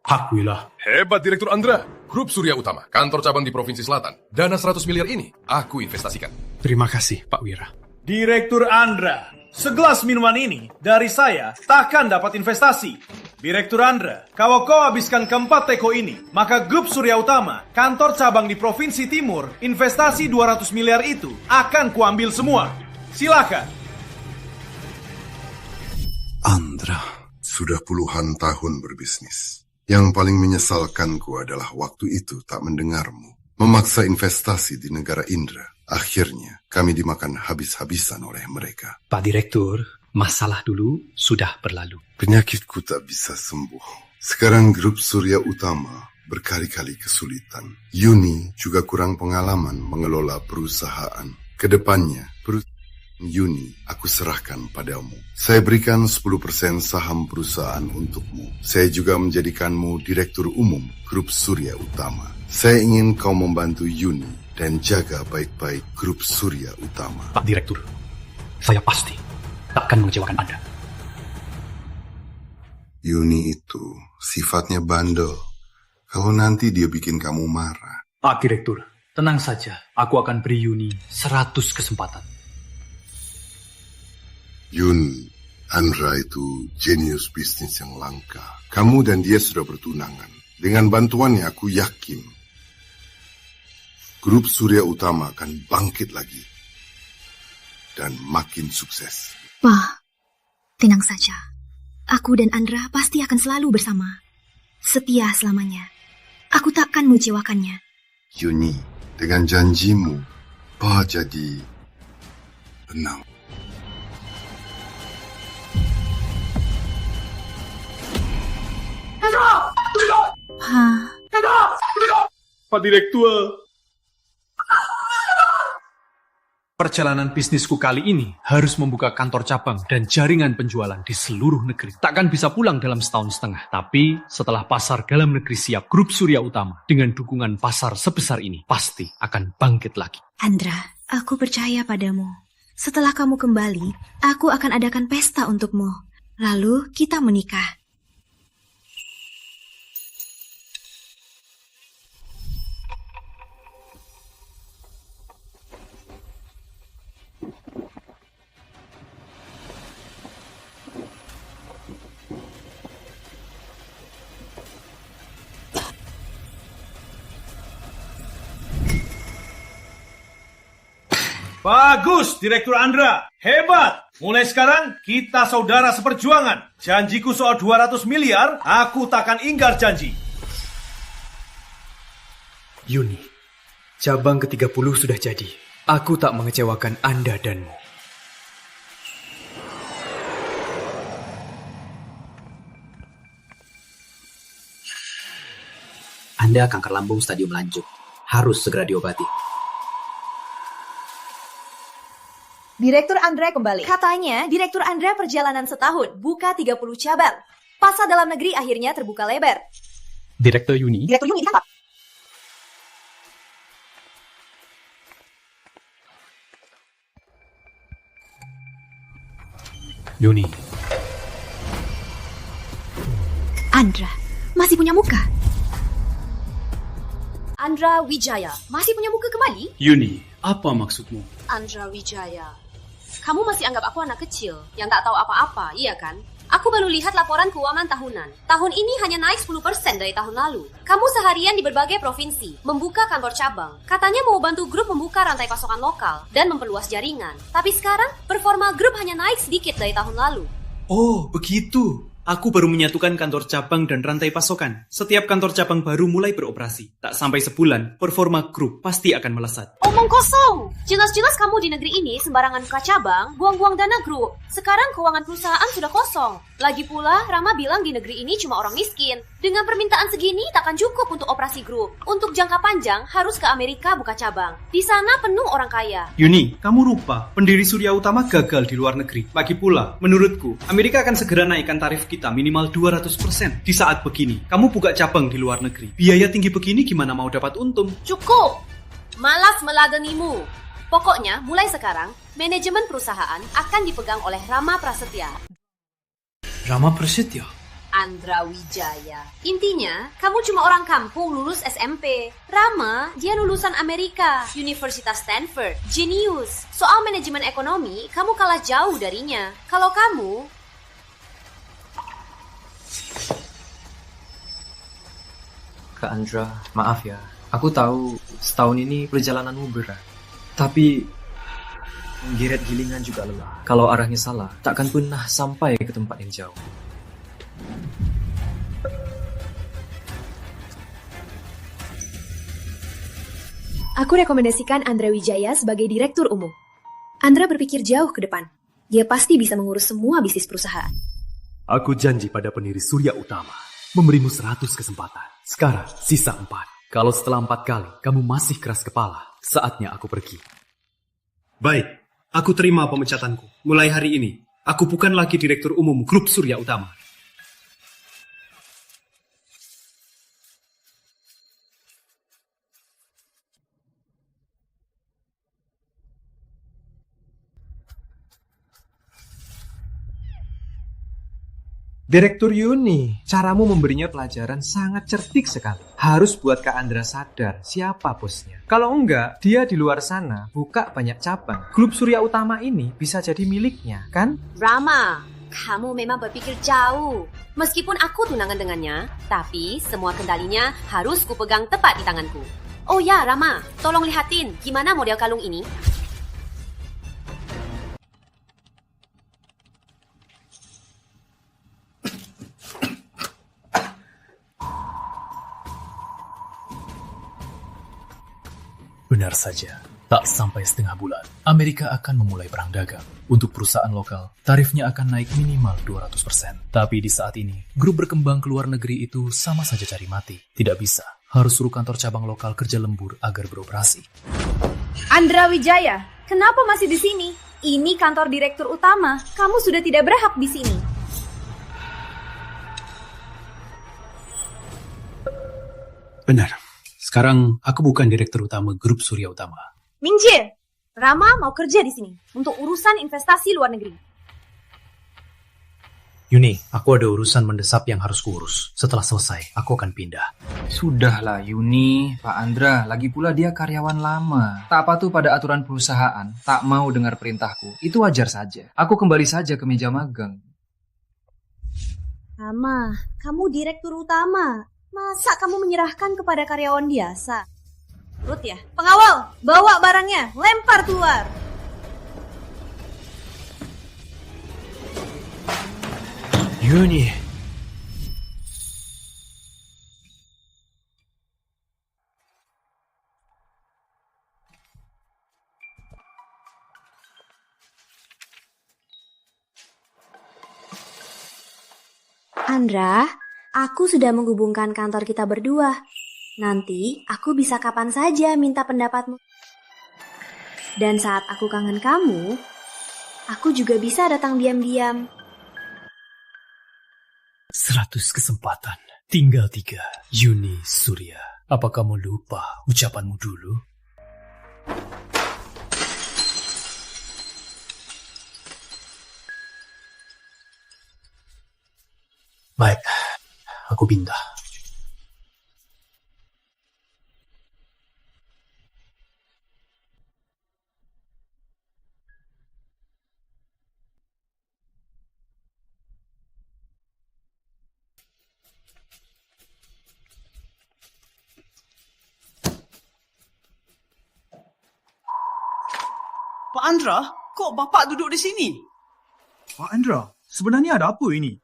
Akuilah. Hebat Direktur Andra. Grup Surya Utama, kantor cabang di Provinsi Selatan. Dana 100 miliar ini, aku investasikan. Terima kasih, Pak Wira. Direktur Andra, segelas minuman ini dari saya takkan dapat investasi. Direktur Andra, kalau kau habiskan keempat teko ini, maka Grup Surya Utama, kantor cabang di Provinsi Timur, investasi 200 miliar itu akan kuambil semua. Silakan. Andra, sudah puluhan tahun berbisnis. Yang paling menyesalkanku adalah waktu itu tak mendengarmu. Memaksa investasi di negara Indra. Akhirnya, kami dimakan habis-habisan oleh mereka. Pak Direktur, masalah dulu sudah berlalu. Penyakitku tak bisa sembuh. Sekarang Grup Surya Utama berkali-kali kesulitan. Yuni juga kurang pengalaman mengelola perusahaan. Kedepannya, Yuni, aku serahkan padamu. Saya berikan 10% saham perusahaan untukmu. Saya juga menjadikanmu Direktur Umum Grup Surya Utama. Saya ingin kau membantu Yuni dan jaga baik-baik Grup Surya Utama. Pak Direktur, saya pasti takkan mengecewakan Anda. Yuni itu sifatnya bandel. Kalau nanti dia bikin kamu marah. Pak Direktur, tenang saja. Aku akan beri Yuni 100 kesempatan. Yun, Andra itu jenius bisnis yang langka. Kamu dan dia sudah bertunangan. Dengan bantuannya aku yakin Grup Surya Utama akan bangkit lagi dan makin sukses. Pak, tenang saja. Aku dan Andra pasti akan selalu bersama. Setia selamanya. Aku takkan mengecewakannya. Yuni, dengan janjimu, Pa jadi tenang. Pak Direktur. Perjalanan bisnisku kali ini harus membuka kantor cabang dan jaringan penjualan di seluruh negeri. Takkan bisa pulang dalam setahun setengah. Tapi setelah pasar dalam negeri siap, Grup Surya Utama dengan dukungan pasar sebesar ini pasti akan bangkit lagi. Andra, aku percaya padamu. Setelah kamu kembali, aku akan adakan pesta untukmu. Lalu kita menikah. Bagus, Direktur Andra. Hebat. Mulai sekarang, kita saudara seperjuangan. Janjiku soal 200 miliar, aku takkan ingkar janji. Yuni, cabang ke-30 sudah jadi. Aku tak mengecewakan Anda danmu. Anda kanker lambung stadium lanjut. Harus segera diobati. Direktur Andra kembali. Katanya, Direktur Andra perjalanan setahun, buka 30 cabang. Pasar dalam negeri akhirnya terbuka lebar. Direktur Yuni? Direktur Yuni ditangkap. Yuni. Andra, masih punya muka? Andra Wijaya, masih punya muka kembali? Yuni, apa maksudmu? Andra Wijaya, kamu masih anggap aku anak kecil yang tak tahu apa-apa, iya kan? Aku baru lihat laporan keuangan tahunan. Tahun ini hanya naik 10% dari tahun lalu. Kamu seharian di berbagai provinsi, membuka kantor cabang. Katanya mau bantu grup membuka rantai pasokan lokal dan memperluas jaringan. Tapi sekarang, performa grup hanya naik sedikit dari tahun lalu. Oh, begitu. Aku baru menyatukan kantor cabang dan rantai pasokan. Setiap kantor cabang baru mulai beroperasi. Tak sampai sebulan, performa grup pasti akan melesat. Omong kosong! Jelas-jelas kamu di negeri ini sembarangan buka cabang, buang-buang dana grup. Sekarang keuangan perusahaan sudah kosong. Lagi pula, Rama bilang di negeri ini cuma orang miskin. Dengan permintaan segini, takkan cukup untuk operasi grup. Untuk jangka panjang, harus ke Amerika buka cabang. Di sana penuh orang kaya. Yuni, kamu lupa, pendiri Surya Utama gagal di luar negeri. Lagi pula, menurutku, Amerika akan segera naikkan tarif kita minimal 200%. Di saat begini, kamu buka cabang di luar negeri. Biaya tinggi begini gimana mau dapat untung? Cukup! Malas meladenimu. Pokoknya, mulai sekarang, manajemen perusahaan akan dipegang oleh Rama Prasetya. Rama Prasetya? Andra Wijaya. Intinya, kamu cuma orang kampung lulus SMP. Rama, dia lulusan Amerika, Universitas Stanford, jenius. Soal manajemen ekonomi, kamu kalah jauh darinya. Kalau kamu... Kak Andra, maaf ya. Aku tahu setahun ini perjalananmu berat. Tapi menggeret gilingan juga lelah. Kalau arahnya salah, takkan pernah sampai ke tempat yang jauh. Aku rekomendasikan Andra Wijaya sebagai direktur umum. Andra berpikir jauh ke depan. Dia pasti bisa mengurus semua bisnis perusahaan. Aku janji pada pendiri Surya Utama, memberimu 100 kesempatan. Sekarang, sisa 4. Kalau setelah 4 kali, kamu masih keras kepala, saatnya aku pergi. Baik, aku terima pemecatanku. Mulai hari ini, aku bukan lagi direktur umum Grup Surya Utama. Direktur Yuni, caramu memberinya pelajaran sangat cerdik sekali. Harus buat Kak Andra sadar siapa bosnya. Kalau enggak, dia di luar sana buka banyak cabang. Grup Surya Utama ini bisa jadi miliknya, kan? Rama, kamu memang berpikir jauh. Meskipun aku tunangan dengannya, tapi semua kendalinya harus kupegang tepat di tanganku. Oh ya, Rama, tolong lihatin gimana model kalung ini. Benar saja, tak sampai setengah bulan, Amerika akan memulai perang dagang. Untuk perusahaan lokal, tarifnya akan naik minimal 200%. Tapi di saat ini, grup berkembang ke luar negeri itu sama saja cari mati. Tidak bisa, harus suruh kantor cabang lokal kerja lembur agar beroperasi. Andra Wijaya, kenapa masih di sini? Ini kantor direktur utama. Kamu sudah tidak berhak di sini. Benar. Sekarang aku bukan direktur utama Grup Surya Utama. Mingjie, Rama mau kerja di sini untuk urusan investasi luar negeri. Yuni, aku ada urusan mendesak yang harus kuurus. Setelah selesai, aku akan pindah. Sudahlah Yuni, Pak Andra, lagi pula dia karyawan lama. Tak patuh pada aturan perusahaan, tak mau dengar perintahku. Itu wajar saja. Aku kembali saja ke meja magang. Rama, kamu direktur utama. Masa kamu menyerahkan kepada karyawan biasa? Ruth ya? Pengawal, bawa barangnya, lempar keluar. Yuni. Andra, aku sudah menghubungkan kantor kita berdua. Nanti aku bisa kapan saja minta pendapatmu. Dan saat aku kangen kamu, aku juga bisa datang diam-diam. 100 kesempatan, tinggal 3. Yuni Surya, apa kamu lupa ucapanmu dulu? Baik, aku pindah. Pak Andra, kok Bapak duduk di sini? Pak Andra, sebenarnya ada apa ini?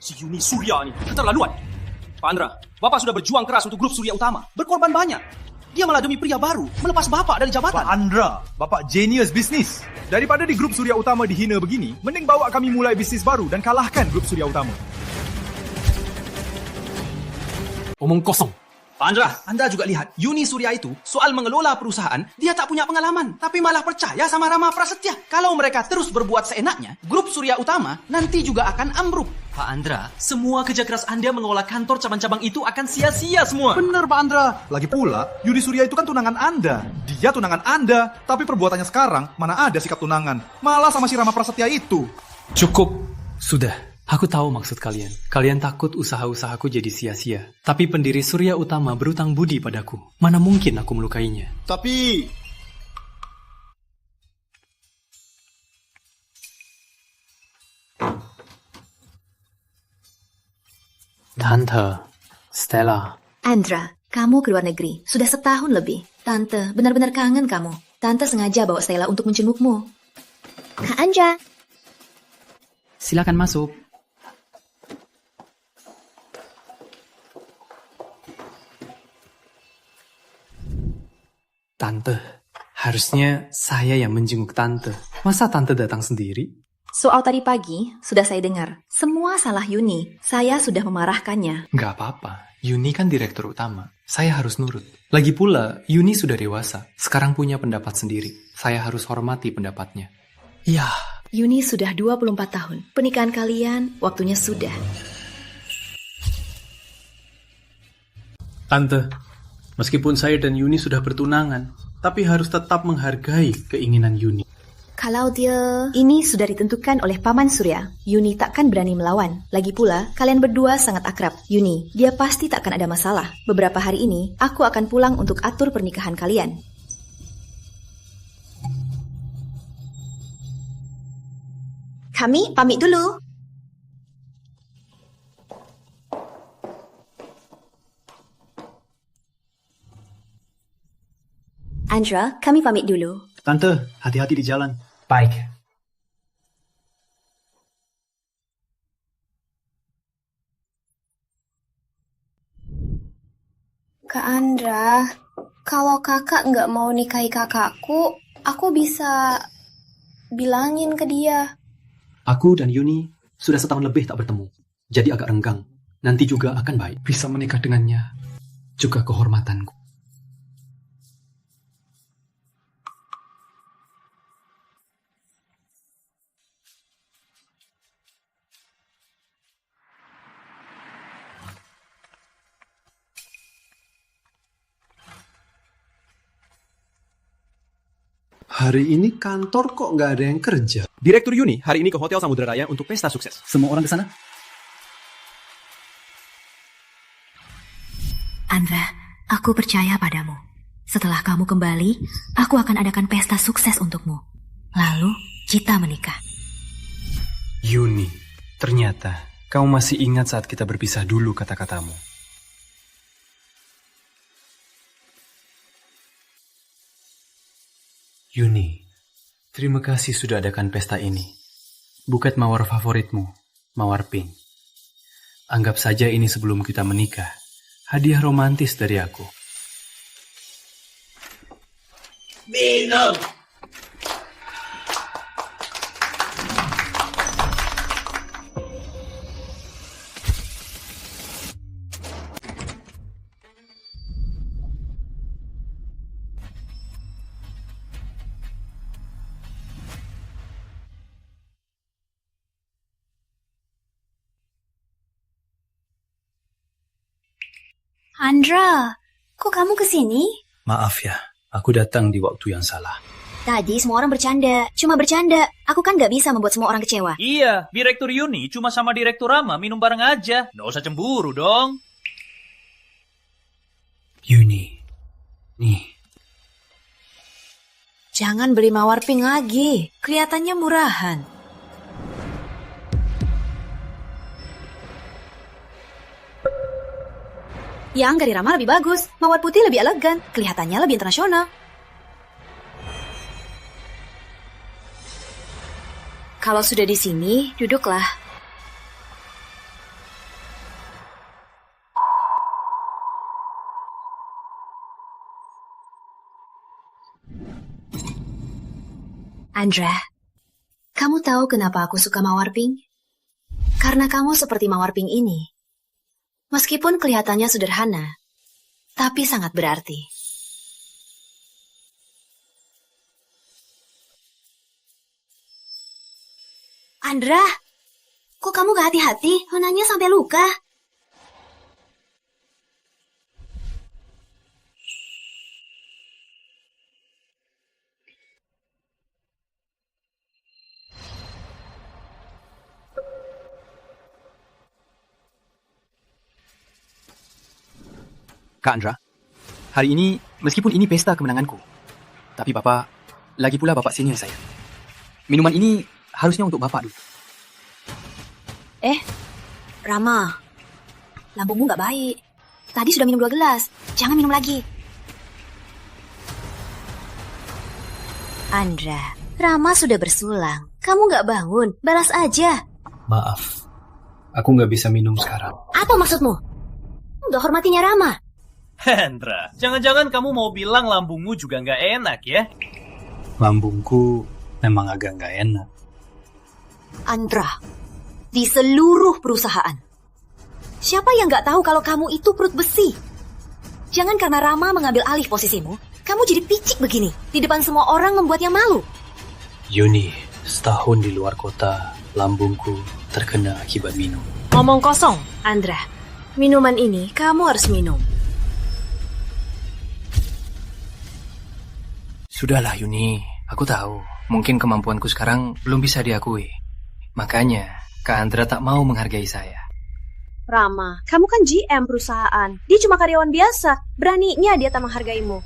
Si Yuni Surya ini keterlaluan. Pak Andra, Bapak sudah berjuang keras untuk Grup Surya Utama. Berkorban banyak. Dia malah demi pria baru melepas Bapak dari jabatan. Pak Andra, Bapak genius bisnis. Daripada di Grup Surya Utama dihina begini, mending bawa kami mulai bisnis baru dan kalahkan Grup Surya Utama. Omong kosong. Pak Andra, Anda juga lihat, Yuni Surya itu soal mengelola perusahaan, dia tak punya pengalaman, tapi malah percaya sama Rama Prasetya. Kalau mereka terus berbuat seenaknya, Grup Surya Utama nanti juga akan ambruk. Pak Andra, semua kerja keras Anda mengelola kantor cabang-cabang itu akan sia-sia semua. Benar Pak Andra. Lagi pula, Yuni Surya itu kan tunangan Anda. Dia tunangan Anda, tapi perbuatannya sekarang mana ada sikap tunangan. Malah sama si Rama Prasetya itu. Cukup. Sudah. Aku tahu maksud kalian. Kalian takut usaha-usahaku jadi sia-sia. Tapi pendiri Surya Utama berutang budi padaku. Mana mungkin aku melukainya. Tapi... Tante, Stella. Andra, kamu ke luar negeri. Sudah setahun lebih. Tante, benar-benar kangen kamu. Tante sengaja bawa Stella untuk menjengukmu. Kak Andra. Silakan masuk. Tante, harusnya saya yang menjenguk Tante. Masa Tante datang sendiri? Soal tadi pagi, sudah saya dengar. Semua salah Yuni. Saya sudah memarahkannya. Nggak apa-apa. Yuni kan direktur utama. Saya harus nurut. Lagi pula, Yuni sudah dewasa. Sekarang punya pendapat sendiri. Saya harus hormati pendapatnya. Ya. Yuni sudah 24 tahun. Pernikahan kalian, waktunya sudah. Tante, meskipun saya dan Yuni sudah bertunangan, tapi harus tetap menghargai keinginan Yuni. Kalau dia... Ini sudah ditentukan oleh Paman Surya. Yuni takkan berani melawan. Lagi pula, kalian berdua sangat akrab. Yuni, dia pasti takkan ada masalah. Beberapa hari ini, aku akan pulang untuk atur pernikahan kalian. Kami pamit dulu. Andra, kami pamit dulu. Tante, hati-hati di jalan. Baik. Kak Andra, kalau kakak nggak mau nikahi kakakku, aku bisa bilangin ke dia. Aku dan Yuni sudah setahun lebih tak bertemu. Jadi agak renggang. Nanti juga akan baik. Bisa menikah dengannya. Juga kehormatanku. Hari ini kantor kok nggak ada yang kerja? Direktur Yuni hari ini ke Hotel Samudra Raya untuk pesta sukses. Semua orang ke sana? Andra, aku percaya padamu. Setelah kamu kembali, aku akan adakan pesta sukses untukmu. Lalu, kita menikah. Yuni, ternyata kamu masih ingat saat kita berpisah dulu kata-katamu. Yuni, terima kasih sudah adakan pesta ini. Buket mawar favoritmu, mawar pink. Anggap saja ini sebelum kita menikah. Hadiah romantis dari aku. Minum! Andra, kok kamu kesini? Maaf ya, aku datang di waktu yang salah. Tadi semua orang bercanda, cuma bercanda. Aku kan gak bisa membuat semua orang kecewa. Iya, Direktur Yuni cuma sama Direktur Rama minum bareng aja. Nggak usah cemburu dong. Yuni, nih. Jangan beli mawar pink lagi, kelihatannya murahan. Yang dari Rama lebih bagus, mawar putih lebih elegan, kelihatannya lebih internasional. Kalau sudah di sini, duduklah. Andra, kamu tahu kenapa aku suka mawar pink? Karena kamu seperti mawar pink ini. Meskipun kelihatannya sederhana, tapi sangat berarti. Andra, Kok kamu gak hati-hati? Nonanya sampai luka. Kak Andra, hari ini meskipun ini pesta kemenanganku, tapi Bapak, lagi pula Bapak senior saya. Minuman ini harusnya untuk Bapak dulu. Rama, lambungmu gak baik. Tadi sudah minum 2 gelas. Jangan minum lagi. Andra, Rama sudah bersulang. Kamu gak bangun, balas aja. Maaf, aku nggak bisa minum sekarang. Apa maksudmu? Udah hormatinya Rama. Andra, jangan-jangan kamu mau bilang lambungmu juga nggak enak ya? Lambungku memang agak nggak enak. Andra, di seluruh perusahaan, siapa yang nggak tahu kalau kamu itu perut besi? Jangan karena Rama mengambil alih posisimu, kamu jadi picik begini. Di depan semua orang membuatnya malu. Yuni, setahun di luar kota, lambungku terkena akibat minum. Ngomong kosong, Andra. Minuman ini kamu harus minum. Sudahlah Yuni, aku tahu. Mungkin kemampuanku sekarang belum bisa diakui. Makanya, Kak Andra tak mau menghargai saya. Rama, kamu kan GM perusahaan. Dia cuma karyawan biasa. Beraninya dia tak menghargaimu.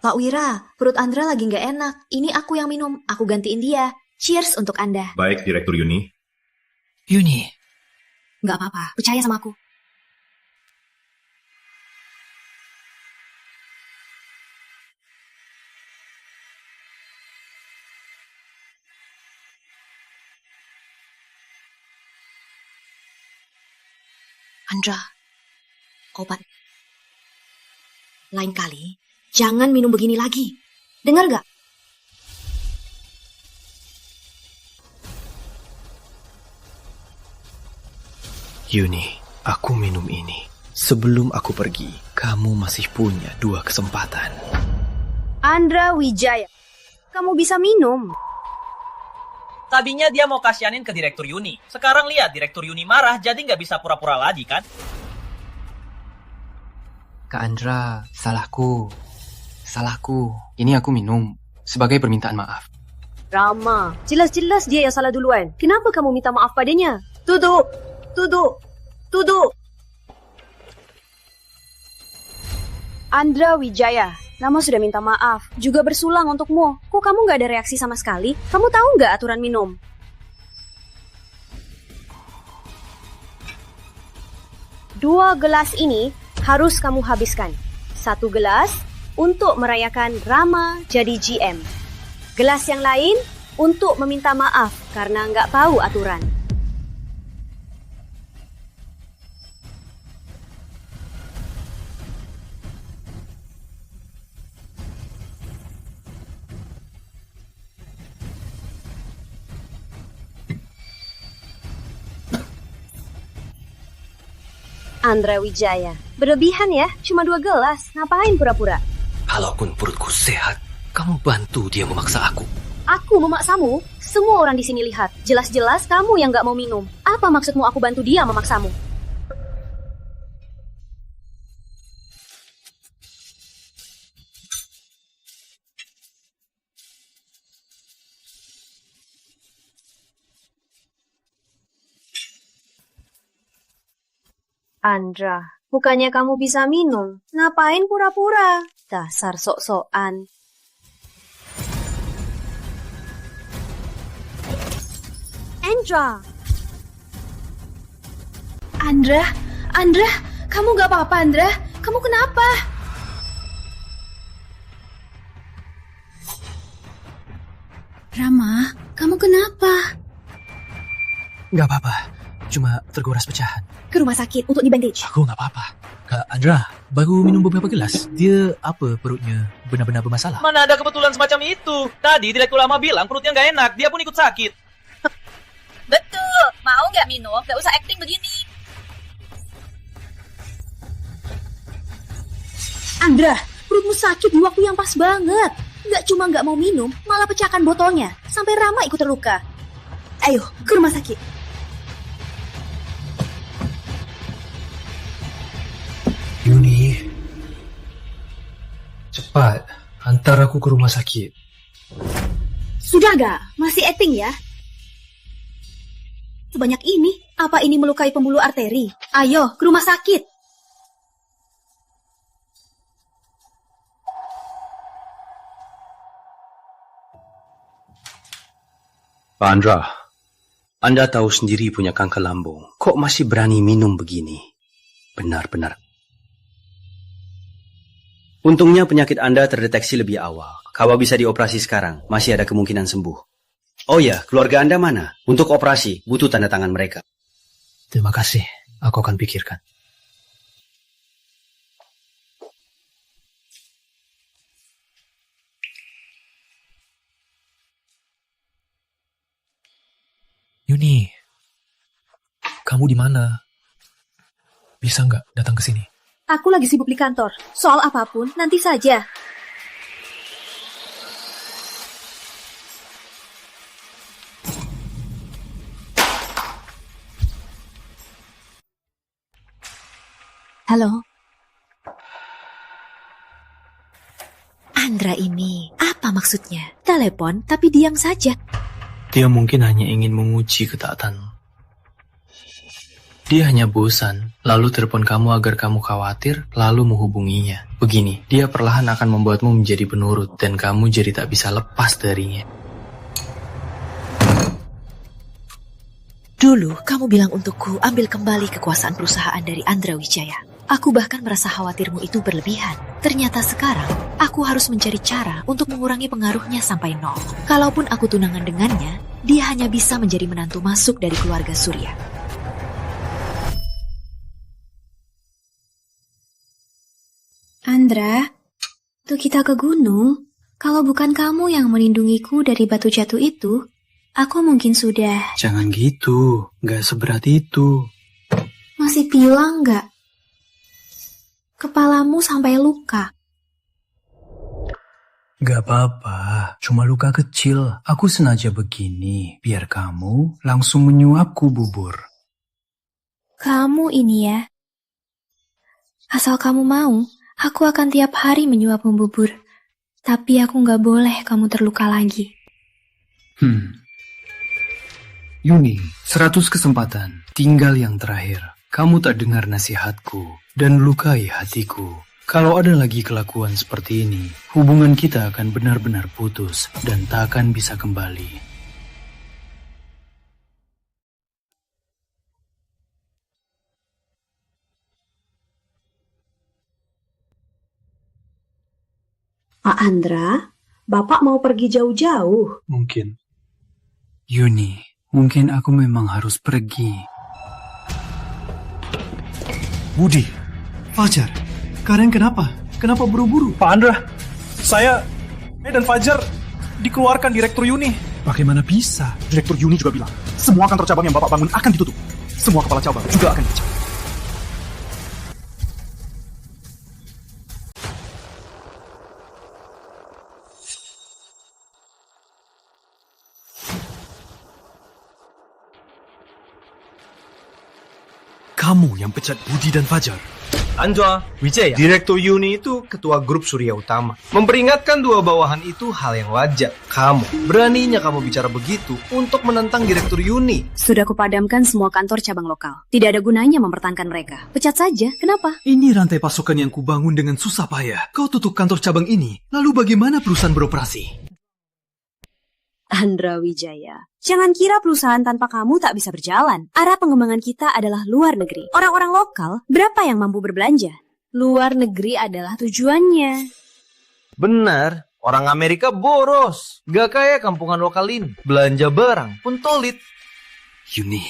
Pak Wira, perut Andra lagi nggak enak. Ini aku yang minum, aku gantiin dia. Cheers untuk Anda. Baik, Direktur Yuni. Yuni. Nggak apa-apa, percaya sama aku. Andra, obat. Lain kali, jangan minum begini lagi. Dengar gak? Yuni, aku minum ini. Sebelum aku pergi, kamu masih punya 2 kesempatan. Andra Wijaya, kamu bisa minum. Tadinya dia mau kasihanin ke Direktur Yuni. Sekarang lihat Direktur Yuni marah, jadi nggak bisa pura-pura lagi kan? Kak Andra, salahku. Ini aku minum sebagai permintaan maaf. Rama, jelas-jelas dia yang salah duluan. Kenapa kamu minta maaf padanya? Tuduh. Andra Wijaya, Rama sudah minta maaf. Juga bersulang untukmu. Kok kamu nggak ada reaksi sama sekali? Kamu tahu nggak aturan minum? Dua gelas ini harus kamu habiskan. 1 gelas untuk merayakan Rama jadi GM. Gelas yang lain untuk meminta maaf karena nggak tahu aturan. Andra Wijaya, berlebihan ya, cuma 2 gelas, ngapain pura-pura? Kalaupun perutku sehat, kamu bantu dia memaksa aku. Aku memaksamu? Semua orang di sini lihat, jelas-jelas kamu yang gak mau minum. Apa maksudmu aku bantu dia memaksamu? Andra, bukannya kamu bisa minum, ngapain pura-pura? Dasar sok-sokan. Andra, kamu gak apa-apa, Andra? Kamu kenapa? Rama, kamu kenapa? Gak apa-apa, cuma tergoras pecahan. Ke rumah sakit untuk dibandage. Aku gak apa-apa. Kak Andra, baru minum beberapa gelas. Dia apa perutnya benar-benar bermasalah? Mana ada kebetulan semacam itu. Tadi Direktur Lama bilang perutnya nggak enak, dia pun ikut sakit. Betul, mau nggak minum? Nggak usah acting begini. Andra, perutmu sakit di waktu yang pas banget. Nggak cuma nggak mau minum, malah pecahkan botolnya. Sampai Rama ikut terluka. Ayo, ke rumah sakit. Yuni, cepat, antar aku ke rumah sakit. Sudah gak? Masih acting ya? Sebanyak ini, apa ini melukai pembuluh arteri? Ayo, ke rumah sakit. Pak Andra, Anda tahu sendiri punya kanker lambung. Kok masih berani minum begini? Benar-benar. Untungnya penyakit Anda terdeteksi lebih awal. Kalau bisa dioperasi sekarang, masih ada kemungkinan sembuh. Oh ya, keluarga Anda mana? Untuk operasi, butuh tanda tangan mereka. Terima kasih, aku akan pikirkan. Yuni, kamu di mana? Bisa nggak datang ke sini? Aku lagi sibuk di kantor. Soal apapun, nanti saja. Halo? Andra ini, apa maksudnya? Telepon, tapi diam saja. Dia mungkin hanya ingin menguji ketaatanmu. Dia hanya bosan, lalu telepon kamu agar kamu khawatir, lalu menghubunginya. Begini, dia perlahan akan membuatmu menjadi penurut, dan kamu jadi tak bisa lepas darinya. Dulu, kamu bilang untukku ambil kembali kekuasaan perusahaan dari Andra Wijaya. Aku bahkan merasa khawatirmu itu berlebihan. Ternyata sekarang, aku harus mencari cara untuk mengurangi pengaruhnya sampai nol. Kalaupun aku tunangan dengannya, dia hanya bisa menjadi menantu masuk dari keluarga Surya. Andra, tuh kita ke gunung. Kalau bukan kamu yang melindungiku dari batu jatuh itu, aku mungkin sudah... Jangan gitu, gak seberat itu. Masih pilang gak? Kepalamu sampai luka. Gak apa-apa, cuma luka kecil. Aku sengaja begini, biar kamu langsung menyuapku bubur. Kamu ini ya. Asal kamu mau, aku akan tiap hari menyuapmu bubur. Tapi aku gak boleh kamu terluka lagi. Yuni, 100 kesempatan. Tinggal yang terakhir. Kamu tak dengar nasihatku dan lukai hatiku. Kalau ada lagi kelakuan seperti ini, hubungan kita akan benar-benar putus dan tak akan bisa kembali. Pak Andra, Bapak mau pergi jauh-jauh. Mungkin. Yuni, mungkin aku memang harus pergi. Budi, Fajar, kalian kenapa? Kenapa buru-buru? Pak Andra, saya dan Fajar dikeluarkan Direktur Yuni. Bagaimana bisa? Direktur Yuni juga bilang, semua kantor cabang yang Bapak bangun akan ditutup. Semua kepala cabang juga akan dipecat. Kamu yang pecat Budi dan Fajar. Andra Wijaya, Direktur Yuni itu ketua grup Surya Utama. Memperingatkan dua bawahan itu hal yang wajar. Kamu, beraninya kamu bicara begitu untuk menentang Direktur Yuni. Sudah kupadamkan semua kantor cabang lokal. Tidak ada gunanya mempertahankan mereka. Pecat saja, kenapa? Ini rantai pasokan yang kubangun dengan susah payah. Kau tutup kantor cabang ini, lalu bagaimana perusahaan beroperasi? Andra Wijaya, jangan kira perusahaan tanpa kamu tak bisa berjalan. Arah pengembangan kita adalah luar negeri. Orang-orang lokal, berapa yang mampu berbelanja? Luar negeri adalah tujuannya. Benar, orang Amerika boros. Gak kayak kampungan lokal ini. Belanja barang pun tolit. Yuni,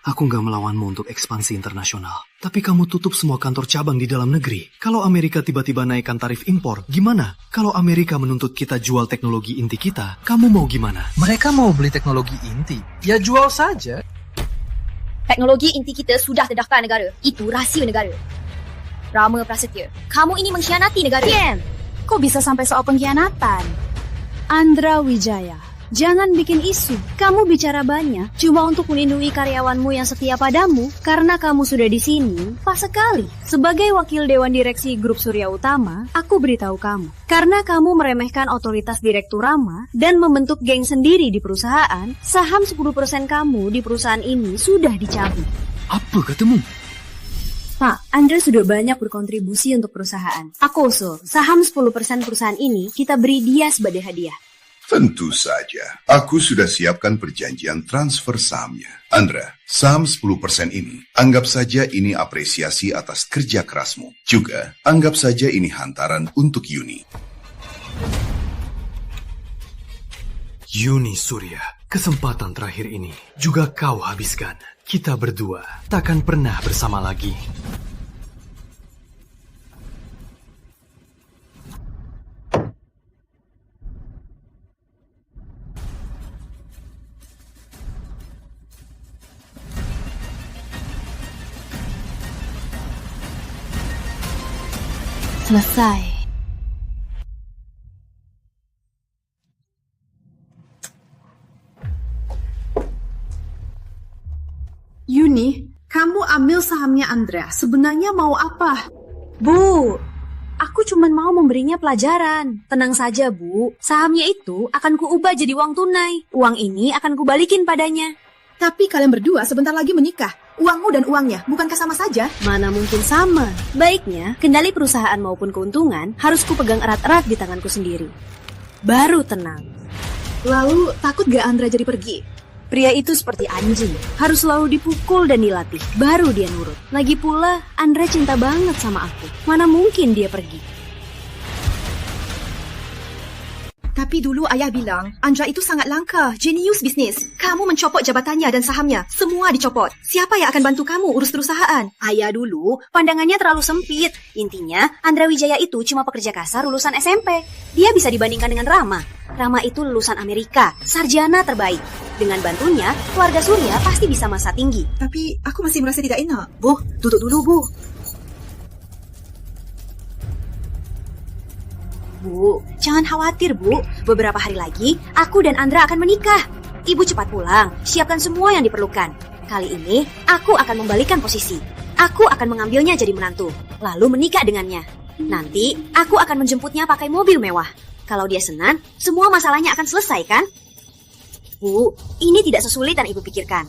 aku gak melawanmu untuk ekspansi internasional. Tapi kamu tutup semua kantor cabang di dalam negeri. Kalau Amerika tiba-tiba naikkan tarif impor, gimana? Kalau Amerika menuntut kita jual teknologi inti kita, kamu mau gimana? Mereka mau beli teknologi inti, ya jual saja. Teknologi inti kita sudah terdaftar negara. Itu rahsia negara. Rama Prasetya, kamu ini mengkhianati negara. Diam! Kok bisa sampai soal pengkhianatan? Andra Wijaya, jangan bikin isu. Kamu bicara banyak cuma untuk melindungi karyawanmu yang setia padamu. Karena kamu sudah di sini, pas sekali. Sebagai wakil Dewan Direksi Grup Surya Utama, aku beritahu kamu. Karena kamu meremehkan otoritas Direktur Rama dan membentuk geng sendiri di perusahaan, saham 10% kamu di perusahaan ini sudah dicabut. Apa katamu? Pak, Andra sudah banyak berkontribusi untuk perusahaan. Aku usul, saham 10% perusahaan ini kita beri dia sebagai hadiah. Tentu saja. Aku sudah siapkan perjanjian transfer sahamnya. Andra, saham 10% ini, anggap saja ini apresiasi atas kerja kerasmu. Juga, anggap saja ini hantaran untuk Yuni. Yuni Surya, kesempatan terakhir ini juga kau habiskan. Kita berdua takkan pernah bersama lagi. Selesai. Yuni, kamu ambil sahamnya Andra. Sebenarnya mau apa? Bu, aku cuma mau memberinya pelajaran. Tenang saja, Bu. Sahamnya itu akan kuubah jadi uang tunai. Uang ini akan kubalikin padanya. Tapi kalian berdua sebentar lagi menikah. Uangmu dan uangnya, bukankah sama saja? Mana mungkin sama. Baiknya, kendali perusahaan maupun keuntungan harus kupegang erat-erat di tanganku sendiri. Baru tenang. Lalu, takut gak Andra jadi pergi? Pria itu seperti anjing, harus selalu dipukul dan dilatih, baru dia nurut. Lagi pula, Andra cinta banget sama aku. Mana mungkin dia pergi? Tapi dulu ayah bilang, Andra itu sangat langka, jenius bisnis. Kamu mencopot jabatannya dan sahamnya, semua dicopot. Siapa yang akan bantu kamu urus perusahaan? Ayah dulu, pandangannya terlalu sempit. Intinya, Andra Wijaya itu cuma pekerja kasar lulusan SMP. Dia bisa dibandingkan dengan Rama. Rama itu lulusan Amerika, sarjana terbaik. Dengan bantunya, keluarga Surya pasti bisa masa tinggi. Tapi aku masih merasa tidak enak. Bu, duduk dulu, Bu. Bu, jangan khawatir, Bu. Beberapa hari lagi, aku dan Andra akan menikah. Ibu cepat pulang, siapkan semua yang diperlukan. Kali ini, aku akan membalikan posisi. Aku akan mengambilnya jadi menantu, lalu menikah dengannya. Nanti, aku akan menjemputnya pakai mobil mewah. Kalau dia senang, semua masalahnya akan selesai, kan? Bu, ini tidak sesulit yang Ibu pikirkan.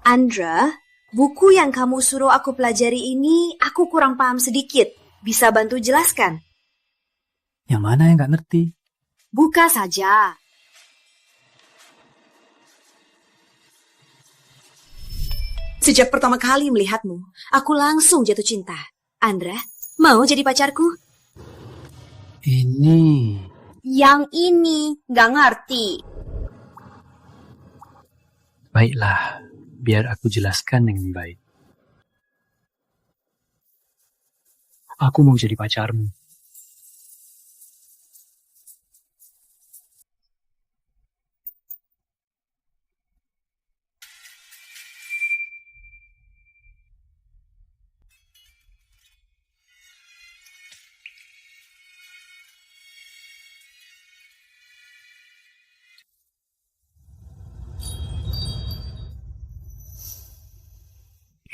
Andra, buku yang kamu suruh aku pelajari ini aku kurang paham sedikit. Bisa bantu jelaskan? Yang mana yang gak ngerti? Buka saja. Sejak pertama kali melihatmu, aku langsung jatuh cinta. Andra, mau jadi pacarku? Ini... Yang ini, gak ngerti. Baiklah, biar aku jelaskan dengan baik. Aku mau jadi pacarmu.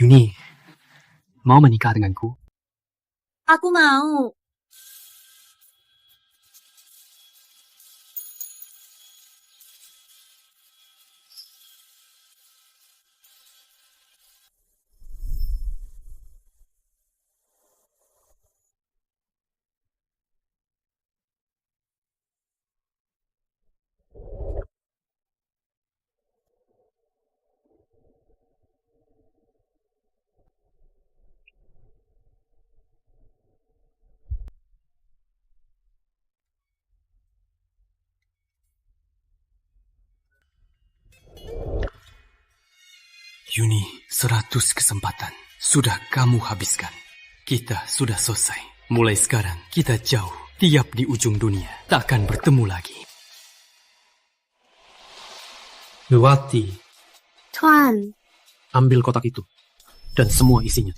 Yuni, mau menikah denganku? Aku mau. Yuni, 100 kesempatan sudah kamu habiskan. Kita sudah selesai. Mulai sekarang, kita jauh. Tiap di ujung dunia, takkan bertemu lagi. Bewati, Tuan, ambil kotak itu. Dan semua isinya.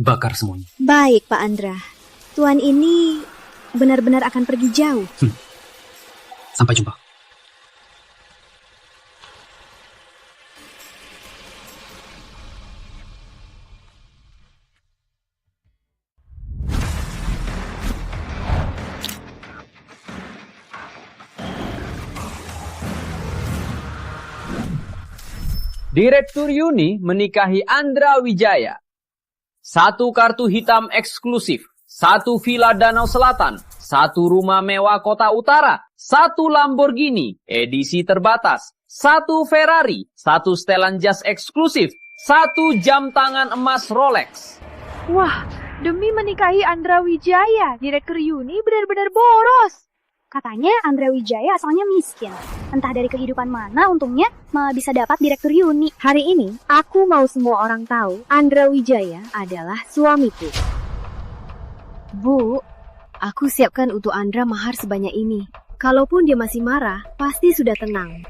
Bakar semuanya. baik Pak Andra. Tuan ini benar-benar akan pergi jauh. Sampai jumpa. Direktur Yuni menikahi Andra Wijaya. 1 kartu hitam eksklusif, 1 villa Danau Selatan, 1 rumah mewah Kota Utara, 1 Lamborghini edisi terbatas, 1 Ferrari, 1 setelan jas eksklusif, 1 jam tangan emas Rolex. Wah, demi menikahi Andra Wijaya, Direktur Yuni benar-benar boros. Katanya Andra Wijaya asalnya miskin. Entah dari kehidupan mana untungnya malah bisa dapat Direktur Yuni. Hari ini, aku mau semua orang tahu Andra Wijaya adalah suamiku. Bu, aku siapkan untuk Andra mahar sebanyak ini. Kalaupun dia masih marah, pasti sudah tenang.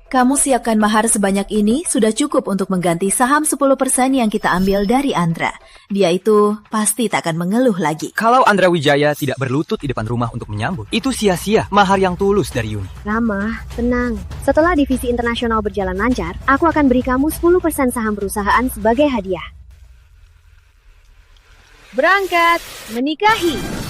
Kamu siapkan mahar sebanyak ini sudah cukup untuk mengganti saham 10% yang kita ambil dari Andra. Dia itu pasti tak akan mengeluh lagi. Kalau Andra Wijaya tidak berlutut di depan rumah untuk menyambut, itu sia-sia mahar yang tulus dari Yuni. Rama, tenang. Setelah divisi internasional berjalan lancar, aku akan beri kamu 10% saham perusahaan sebagai hadiah. Berangkat, menikahi.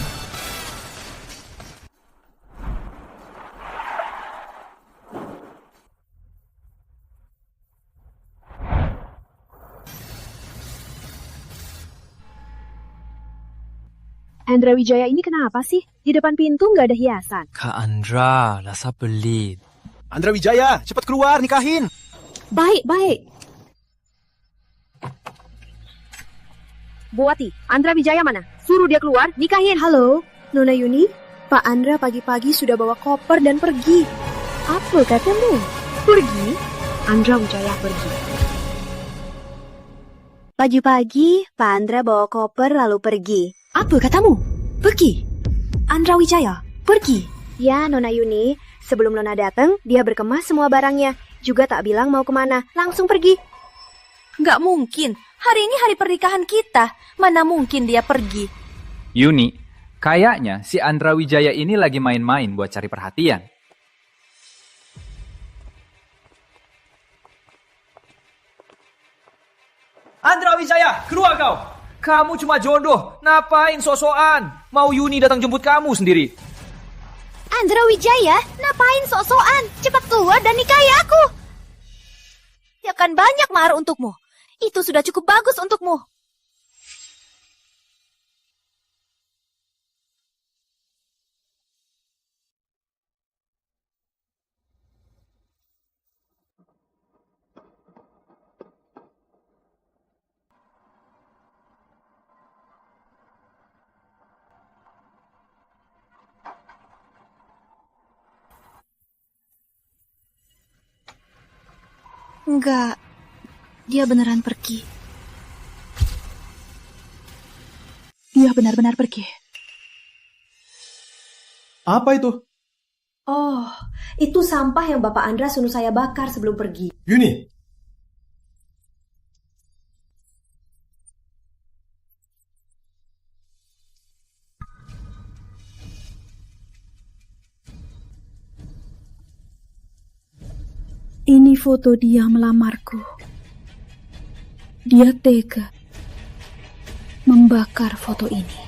Andra Wijaya ini kenapa sih? Di depan pintu nggak ada hiasan. Kak Andra, rasa pelit. Andra Wijaya, cepat keluar, nikahin. Baik. Buati, Andra Wijaya mana? Suruh dia keluar, nikahin. Halo, Nona Yuni. Pak Andra pagi-pagi sudah bawa koper dan pergi. Apa katamu? Pergi? Andra Wijaya pergi. Pagi-pagi, Pak Andra bawa koper lalu pergi. Apa katamu? Pergi? Andra Wijaya, pergi? Ya, Nona Yuni. Sebelum Nona datang, dia berkemas semua barangnya. Juga tak bilang mau kemana. Langsung pergi. Nggak mungkin. Hari ini hari pernikahan kita. Mana mungkin dia pergi? Yuni, kayaknya si Andra Wijaya ini lagi main-main buat cari perhatian. Andra Wijaya, keluar kau. Kamu cuma jodoh, ngapain sok-sokan? Mau Yuni datang jemput kamu sendiri. Andra Wijaya, ngapain sok-sokan? Cepat keluar dan nikahi aku. Siapkan banyak mahar untukmu. Itu sudah cukup bagus untukmu. Enggak, dia beneran pergi. Dia benar-benar pergi. Apa itu? Oh, itu sampah yang Bapak Andra suruh saya bakar sebelum pergi. Yuni. Ini foto dia melamarku. Dia tega membakar foto ini.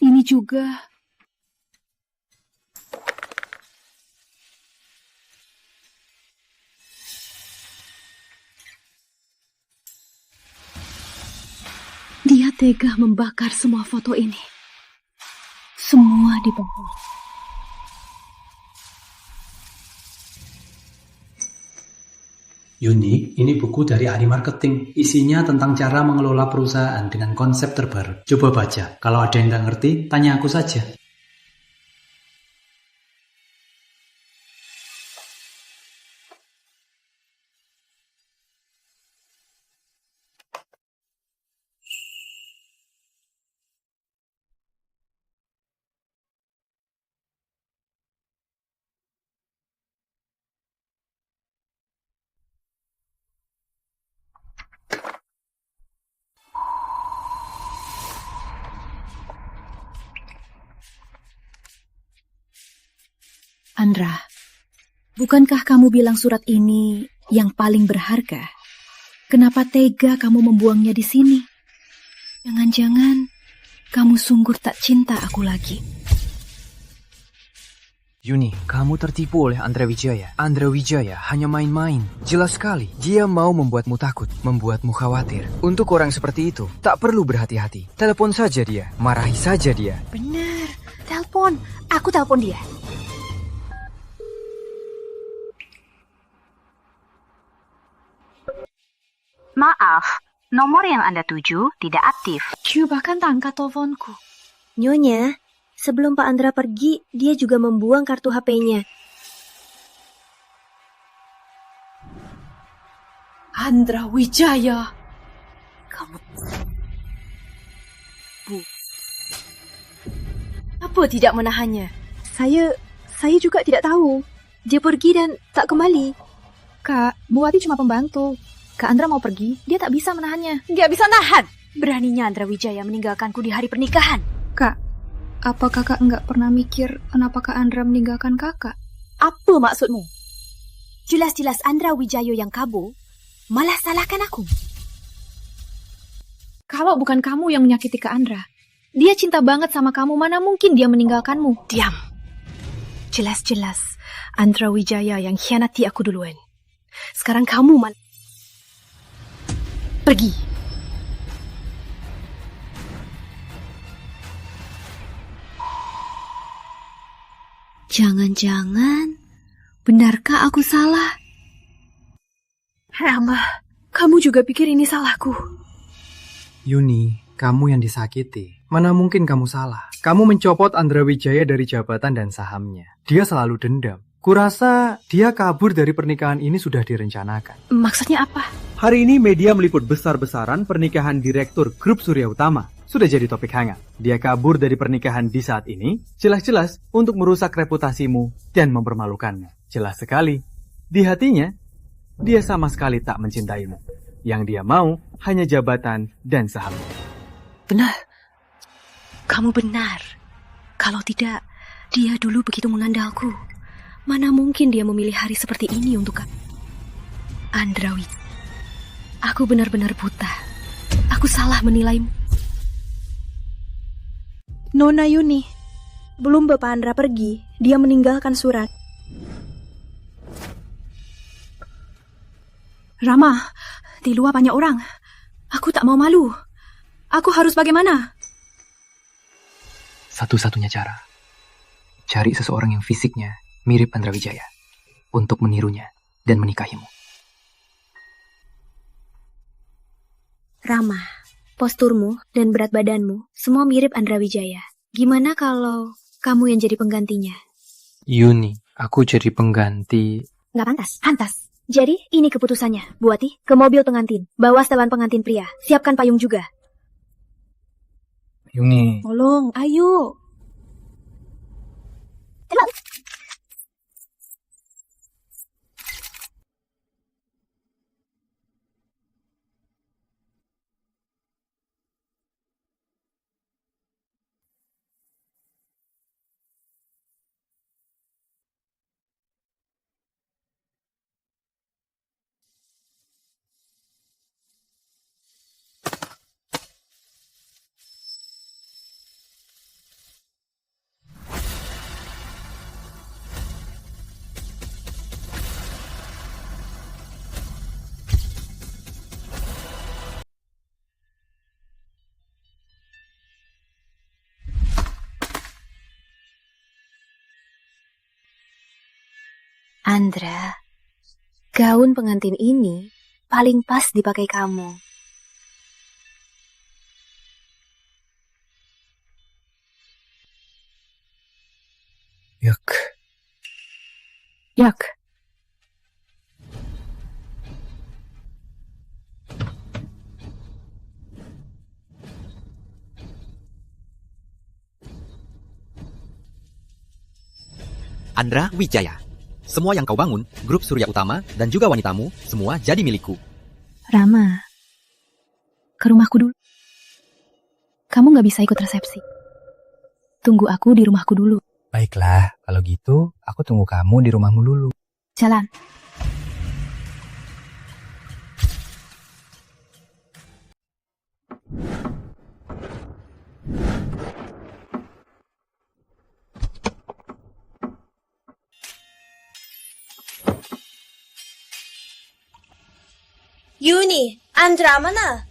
Ini juga. Dia tega membakar semua foto ini. Semua dibakar. Yuni, ini buku dari ahli marketing. Isinya tentang cara mengelola perusahaan dengan konsep terbaru. Coba baca. Kalau ada yang nggak ngerti, tanya aku saja. Andra, bukankah kamu bilang surat ini yang paling berharga? Kenapa tega kamu membuangnya di sini? Jangan-jangan kamu sungguh tak cinta aku lagi. Yuni, kamu tertipu oleh Andra Wijaya. Andra Wijaya hanya main-main. Jelas sekali, dia mau membuatmu takut, membuatmu khawatir. Untuk orang seperti itu, tak perlu berhati-hati. Telepon saja dia, marahi saja dia. Benar, telepon. Aku telepon dia. Maaf, nomor yang Anda tuju tidak aktif. Coba kan angkat teleponku. Nyonya, sebelum Pak Andra pergi, dia juga membuang kartu HP-nya. Andra Wijaya. Kamu... Bu. Apa tidak menahannya? Saya juga tidak tahu. Dia pergi dan tak kembali. Kak, Bu Wati cuma pembantu. Kak Andra mau pergi, dia tak bisa menahannya. Nggak bisa nahan. Beraninya Andra Wijaya meninggalkanku di hari pernikahan. Kak, apa kakak nggak pernah mikir kenapa Kak Andra meninggalkan kakak? Apa maksudmu? Jelas-jelas Andra Wijaya yang kabur, malah salahkan aku. Kalau bukan kamu yang menyakiti Kak Andra, dia cinta banget sama kamu, mana mungkin dia meninggalkanmu? Diam. Jelas-jelas Andra Wijaya yang khianati aku duluan. Sekarang kamu pergi. Jangan-jangan, benarkah aku salah? Rama, kamu juga pikir ini salahku? Yuni, kamu yang disakiti. Mana mungkin kamu salah. Kamu mencopot Andra Wijaya dari jabatan dan sahamnya. Dia selalu dendam. Kurasa dia kabur dari pernikahan ini sudah direncanakan. Maksudnya apa? Hari ini media meliput besar-besaran pernikahan Direktur Grup Surya Utama. Sudah jadi topik hangat. Dia kabur dari pernikahan di saat ini, jelas-jelas untuk merusak reputasimu dan mempermalukanmu. Jelas sekali, di hatinya, dia sama sekali tak mencintaimu. Yang dia mau hanya jabatan dan saham. Benar. Kamu benar. Kalau tidak, dia dulu begitu mengandalku. Mana mungkin dia memilih hari seperti ini untuk aku. Andrawi, aku benar-benar buta. Aku salah menilaimu. Nona Yuni, belum Bapak Andra pergi, dia meninggalkan surat. Rama, di luar banyak orang. Aku tak mau malu. Aku harus bagaimana? Satu-satunya cara, cari seseorang yang fisiknya mirip Andra Wijaya untuk menirunya dan menikahimu. Rama, posturmu dan berat badanmu semua mirip Andra Wijaya. Gimana kalau kamu yang jadi penggantinya? Yuni, aku jadi pengganti. Nggak pantas. Pantas. Jadi ini keputusannya. Buati, ke mobil pengantin. Bawa setelan pengantin pria. Siapkan payung juga. Yuni. Tolong, ayo. Andra, gaun pengantin ini paling pas dipakai kamu. Yak. Yak. Andra Wijaya. Semua yang kau bangun, Grup Surya Utama dan juga wanitamu, semua jadi milikku. Rama, ke rumahku dulu. Kamu nggak bisa ikut resepsi. Tunggu aku di rumahku dulu. Baiklah, kalau gitu aku tunggu kamu di rumahmu dulu. Jalan. Yuni, Andra mana?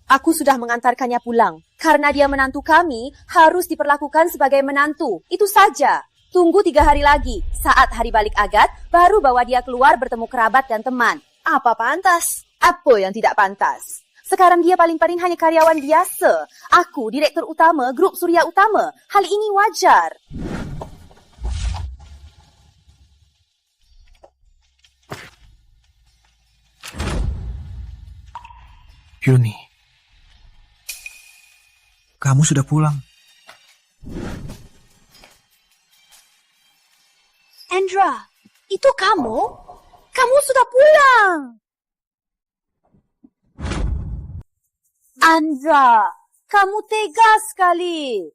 Aku sudah mengantarkannya pulang. Karena dia menantu kami, harus diperlakukan sebagai menantu. Itu saja. Tunggu 3 hari lagi. Saat hari balik Agat, baru bawa dia keluar bertemu kerabat dan teman. Apa pantas? Apa yang tidak pantas? Sekarang dia paling-paling hanya karyawan biasa. Aku direktur utama Grup Surya Utama. Hal ini wajar. Yuni, kamu sudah pulang. Andra, itu kamu? Kamu sudah pulang. Andra, kamu tega sekali.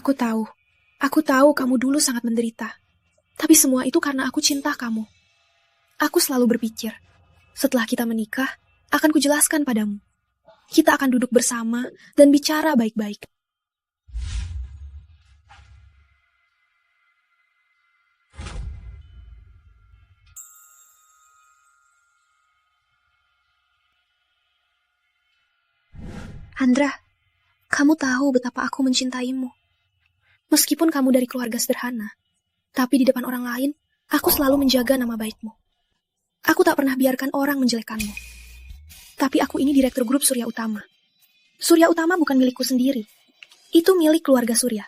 Aku tahu kamu dulu sangat menderita. Tapi semua itu karena aku cinta kamu. Aku selalu berpikir, setelah kita menikah, akan kujelaskan padamu. Kita akan duduk bersama dan bicara baik-baik. Andra, kamu tahu betapa aku mencintaimu. Meskipun kamu dari keluarga sederhana, tapi di depan orang lain, aku selalu menjaga nama baikmu. Aku tak pernah biarkan orang menjelekkanmu. Tapi aku ini direktur grup Surya Utama. Surya Utama bukan milikku sendiri. Itu milik keluarga Surya.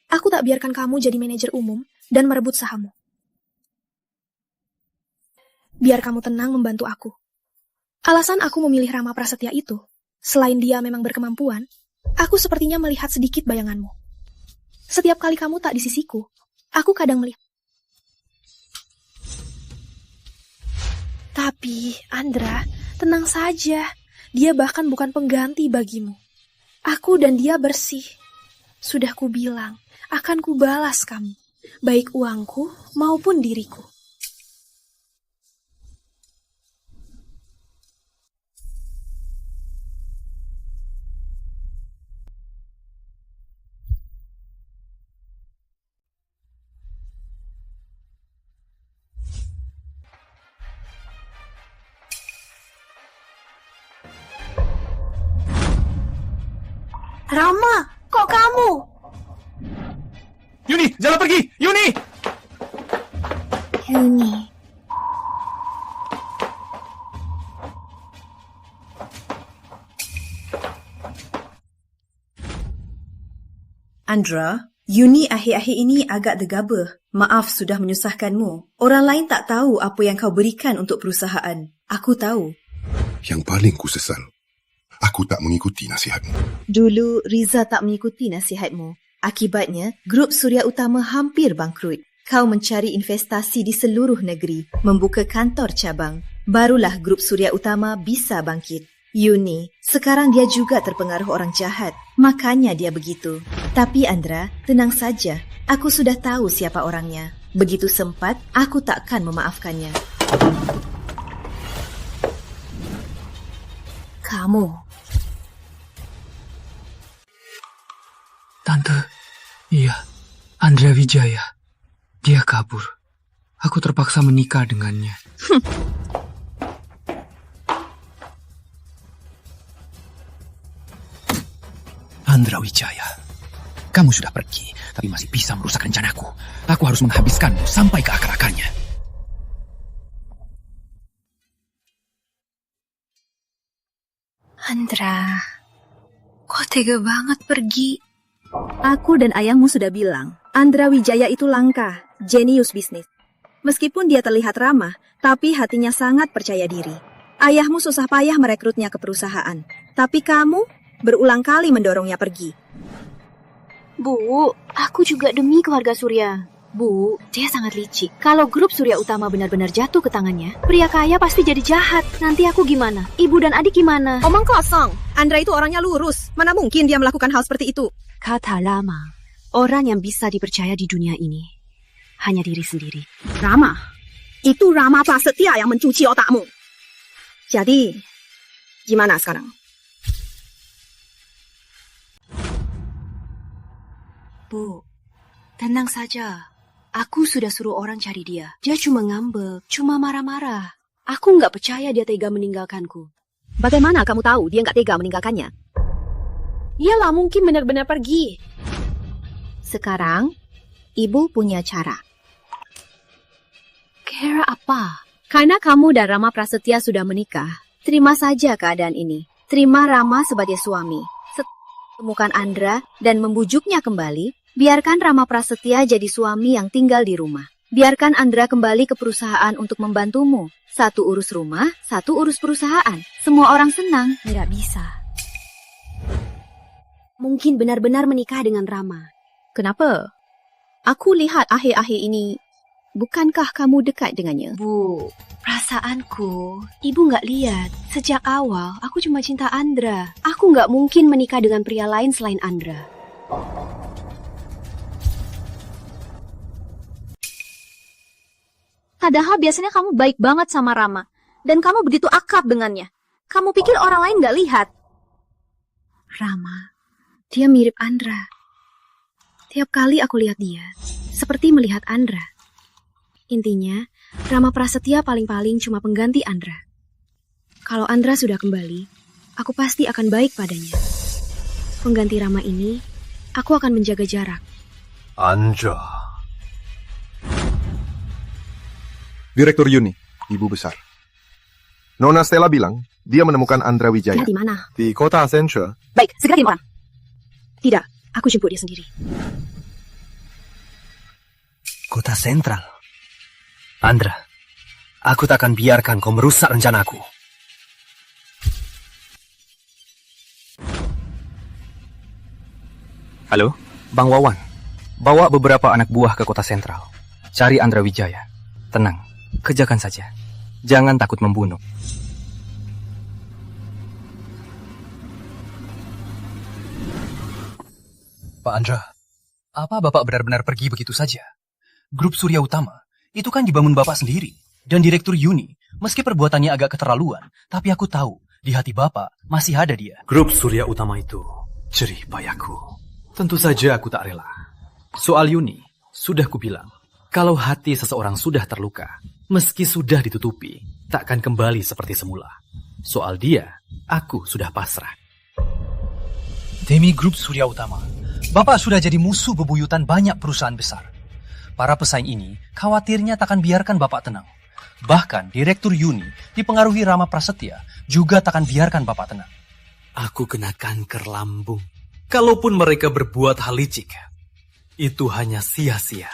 Aku tak biarkan kamu jadi manajer umum dan merebut sahammu. Biar kamu tenang membantu aku. Alasan aku memilih Rama Prasetya itu, selain dia memang berkemampuan, aku sepertinya melihat sedikit bayanganmu. Setiap kali kamu tak di sisiku, aku kadang melihat. Tapi, Andra, tenang saja. Dia bahkan bukan pengganti bagimu. Aku dan dia bersih. Sudah kubilang, akan kubalas kamu. Baik uangku maupun diriku. Rama, kok kamu? Yuni, jangan pergi! Yuni! Yuni. Andra, Yuni akhir-akhir ini agak gegabah. Maaf sudah menyusahkanmu. Orang lain tak tahu apa yang kau berikan untuk perusahaan. Aku tahu. Yang paling kusesal, aku tak mengikuti nasihatmu. Dulu Riza tak mengikuti nasihatmu. Akibatnya, Grup Surya Utama hampir bangkrut. Kau mencari investasi di seluruh negeri, membuka kantor cabang. Barulah Grup Surya Utama bisa bangkit. Yuni, sekarang dia juga terpengaruh orang jahat. Makanya dia begitu. Tapi Andra, tenang saja. Aku sudah tahu siapa orangnya. Begitu sempat, aku takkan memaafkannya. Kamu. Tante, iya, Andra Wijaya. Dia kabur. Aku terpaksa menikah dengannya. Andra Wijaya, kamu sudah pergi, tapi masih bisa merusak rencanaku. Aku harus menghabiskanmu sampai ke akar-akarnya. Andra, kok tega banget pergi? Aku dan ayahmu sudah bilang, Andra Wijaya itu langka, jenius bisnis. Meskipun dia terlihat ramah, tapi hatinya sangat percaya diri. Ayahmu susah payah merekrutnya ke perusahaan. Tapi kamu berulang kali mendorongnya pergi. Bu, aku juga demi keluarga Surya. Bu, dia sangat licik. Kalau grup Surya Utama benar-benar jatuh ke tangannya, pria kaya pasti jadi jahat. Nanti aku gimana? Ibu dan adik gimana? Omong kosong. Andra itu orangnya lurus. Mana mungkin dia melakukan hal seperti itu? Kata Rama, orang yang bisa dipercaya di dunia ini hanya diri sendiri. Rama, itu Rama Prasetya yang mencuci otakmu. Jadi, gimana sekarang? Bu, tenang saja. Aku sudah suruh orang cari dia. Dia cuma ngambek, cuma marah-marah. Aku nggak percaya dia tega meninggalkanku. Bagaimana kamu tahu dia nggak tega meninggalkannya? Iyalah, mungkin benar-benar pergi. Sekarang, Ibu punya cara. Cara apa? Karena kamu dan Rama Prasetya sudah menikah, terima saja keadaan ini. Terima Rama sebagai suami. Temukan Andra dan membujuknya kembali. Biarkan Rama Prasetya jadi suami yang tinggal di rumah. Biarkan Andra kembali ke perusahaan untuk membantumu. Satu urus rumah, satu urus perusahaan. Semua orang senang. Tidak bisa. Mungkin benar-benar menikah dengan Rama. Kenapa? Aku lihat akhir-akhir ini, bukankah kamu dekat dengannya? Bu, perasaanku, Ibu nggak lihat. Sejak awal, aku cuma cinta Andra. Aku nggak mungkin menikah dengan pria lain selain Andra. Padahal biasanya kamu baik banget sama Rama. Dan kamu begitu akrab dengannya. Kamu pikir orang lain gak lihat? Rama, dia mirip Andra. Tiap kali aku lihat dia, seperti melihat Andra. Intinya, Rama Prasetya paling-paling cuma pengganti Andra. Kalau Andra sudah kembali, aku pasti akan baik padanya. Pengganti Rama ini, aku akan menjaga jarak. Anja. Direktur Yuni, Ibu Besar. Nona Stella bilang, dia menemukan Andra Wijaya. Di mana? Di kota Accenture. Baik, segera kirim orang. Tidak, aku jemput dia sendiri. Kota Sentral. Andra, aku tak akan biarkan kau merusak rencanaku. Halo, Bang Wawan. Bawa beberapa anak buah ke kota Sentral. Cari Andra Wijaya. Tenang. Kerjakan saja. Jangan takut membunuh. Pak Andra, apa Bapak benar-benar pergi begitu saja? Grup Surya Utama, itu kan dibangun Bapak sendiri. Dan Direktur Yuni, meski perbuatannya agak keterlaluan, tapi aku tahu, di hati Bapak masih ada dia. Grup Surya Utama itu jerih payahku. Tentu saja aku tak rela. Soal Yuni, sudah kubilang, kalau hati seseorang sudah terluka, meski sudah ditutupi, takkan kembali seperti semula. Soal dia, aku sudah pasrah. Demi Grup Surya Utama, Bapak sudah jadi musuh bebuyutan banyak perusahaan besar. Para pesaing ini khawatirnya takkan biarkan Bapak tenang. Bahkan Direktur Yuni dipengaruhi Rama Prasetya juga takkan biarkan Bapak tenang. Aku kena kanker lambung. Kalaupun mereka berbuat hal licik, itu hanya sia-sia.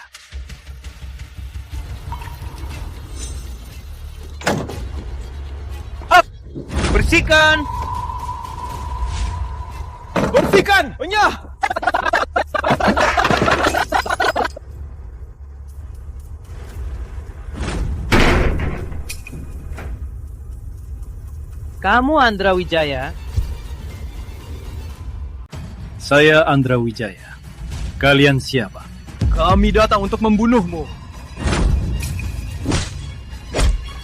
Bersihkan! Bersihkan! Enyah! Kamu Andra Wijaya? Saya Andra Wijaya. Kalian siapa? Kami datang untuk membunuhmu.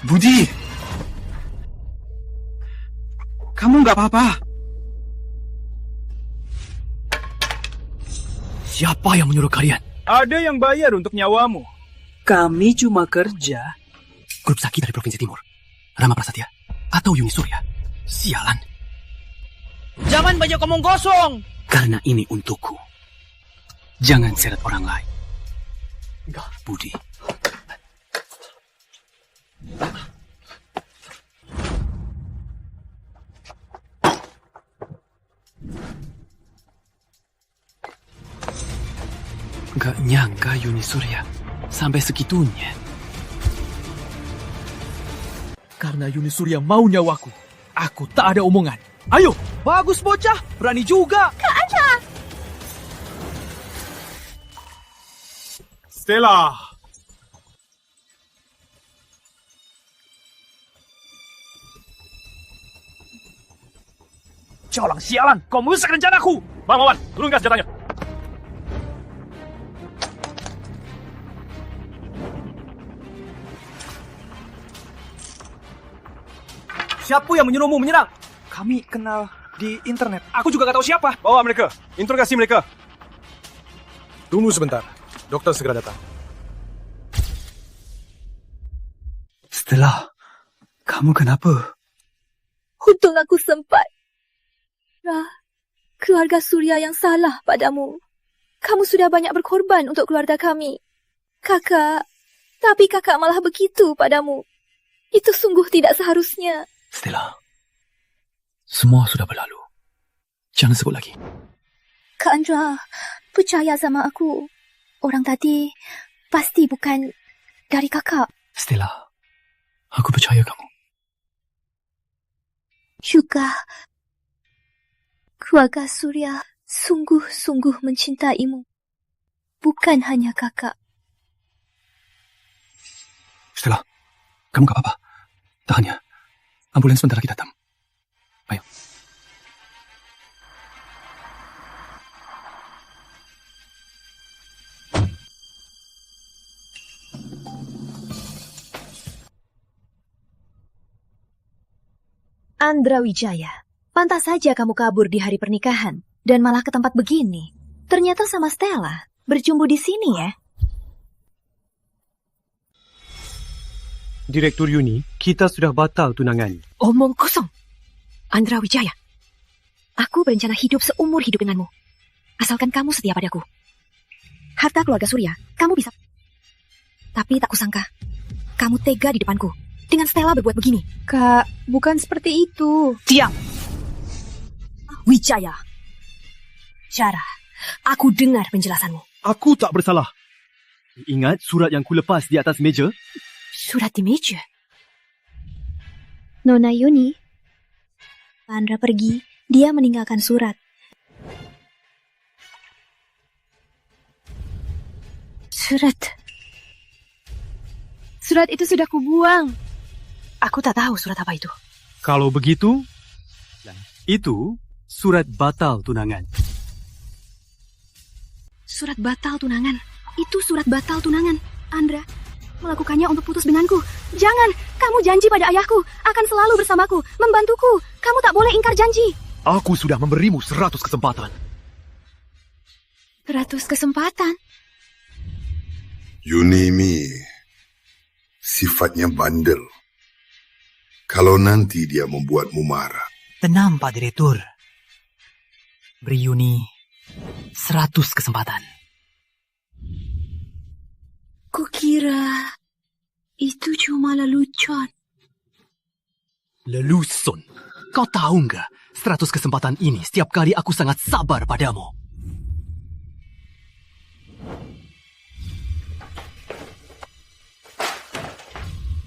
Budi! Kamu nggak apa-apa? Siapa yang menyuruh kalian? Ada yang bayar untuk nyawamu. Kami cuma kerja. Grup Sakti dari Provinsi Timur. Rama Prasetya atau Yuni Surya. Sialan. Jangan banyak omong kosong. Karena ini untukku. Jangan seret orang lain. Budi. Gak nyangka Yuni Surya sampai segitunya. Karena Yuni Surya mau nyawaku, aku tak ada omongan. Ayo, bagus bocah, berani juga. Kak Anja! Stella! Colang sialan, kau merusak rencanaku. Bang Wawan, turunkan senjatanya. Siapa yang menyuruhmu menyerang? Kami kenal di internet. Aku juga gak tahu siapa. Bawa mereka, interogasi mereka. Tunggu sebentar, dokter segera datang. Stella, kamu kenapa? Untung aku sempat. Keluarga Surya yang salah padamu. Kamu sudah banyak berkorban untuk keluarga kami. Tapi kakak malah begitu padamu. Itu sungguh tidak seharusnya. Stella, semua sudah berlalu. Jangan sebut lagi. Kak Andra, percaya sama aku. Orang tadi pasti bukan dari kakak. Stella, aku percaya kamu. Juga, keluarga Surya sungguh-sungguh mencintaimu. Bukan hanya kakak. Stella, kamu gak apa-apa. Tahan ya. Ambulans sebentar lagi datang. Ayo. Andra Wijaya, pantas saja kamu kabur di hari pernikahan dan malah ke tempat begini. Ternyata sama Stella berjumpa di sini ya. Direktur Yuni, kita sudah batal tunangan. Omong kosong. Andra Wijaya, aku berencana hidup seumur hidup denganmu. Asalkan kamu setia padaku. Harta keluarga Surya, kamu bisa. Tapi tak kusangka, kamu tega di depanku. Dengan Stella berbuat begini. Kak, bukan seperti itu. Diam. Wijaya. Cara, aku dengar penjelasanmu. Aku tak bersalah. Ingat surat yang kulepas di atas meja? Surat di meja? Nona Yuni. Andra pergi, dia meninggalkan surat. Surat itu sudah kubuang. Aku tak tahu surat apa itu. Kalau begitu, itu surat batal tunangan. Surat batal tunangan? Itu surat batal tunangan. Andra melakukannya untuk putus denganku. Jangan, kamu janji pada ayahku akan selalu bersamaku, membantuku. Kamu tak boleh ingkar janji. Aku sudah memberimu 100 kesempatan. 100 kesempatan? Yuni ini sifatnya bandel. Kalau nanti dia membuatmu marah. Tenang, Pak Direktur. Beri Yuni 100 kesempatan. Kukira itu cuma lelucon. Lelucon? Kau tahu nggak? 100 kesempatan ini setiap kali aku sangat sabar padamu.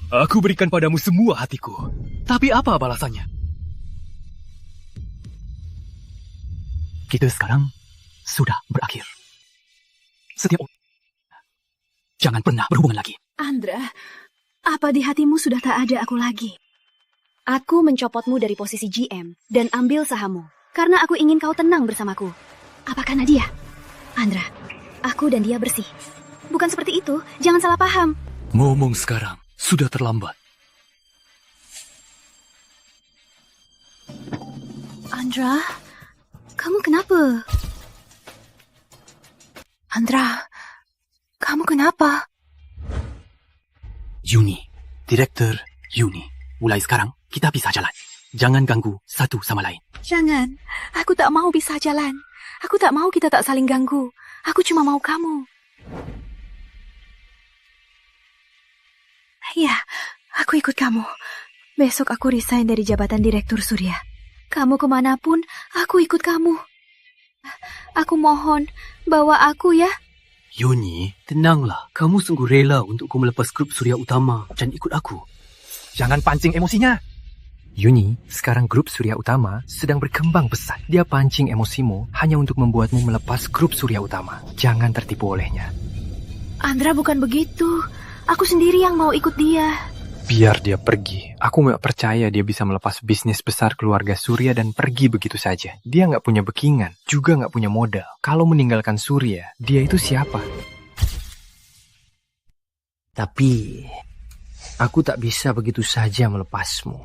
Aku berikan padamu semua hatiku. Tapi apa balasannya? Kita sekarang sudah berakhir. Setiap jangan pernah berhubungan lagi. Andra, apa di hatimu sudah tak ada aku lagi? Aku mencopotmu dari posisi GM dan ambil sahammu karena aku ingin kau tenang bersamaku. Apa karena dia? Andra, aku dan dia bersih. Bukan seperti itu, jangan salah paham. Ngomong sekarang sudah terlambat. Andra, kamu kenapa? Andra, kamu kenapa? Yuni, Direktur Yuni. Mulai sekarang, kita bisa jalan. Jangan ganggu satu sama lain. Jangan, aku tak mau bisa jalan. Aku tak mau kita tak saling ganggu. Aku cuma mau kamu. Ya, aku ikut kamu. Besok aku resign dari jabatan Direktur Surya. Kamu kemanapun, aku ikut kamu. Aku mohon, bawa aku ya. Yuni, tenanglah. Kamu sungguh rela untuk ku melepas grup Surya Utama dan ikut aku. Jangan pancing emosinya. Yuni, sekarang grup Surya Utama sedang berkembang pesat. Dia pancing emosimu hanya untuk membuatmu melepas grup Surya Utama. Jangan tertipu olehnya. Andra bukan begitu. Aku sendiri yang mau ikut dia. Biar dia pergi. Aku nggak percaya dia bisa melepas bisnis besar keluarga Surya dan pergi begitu saja. Dia nggak punya backingan, juga nggak punya modal. Kalau meninggalkan Surya, dia itu siapa? Tapi, aku tak bisa begitu saja melepasmu.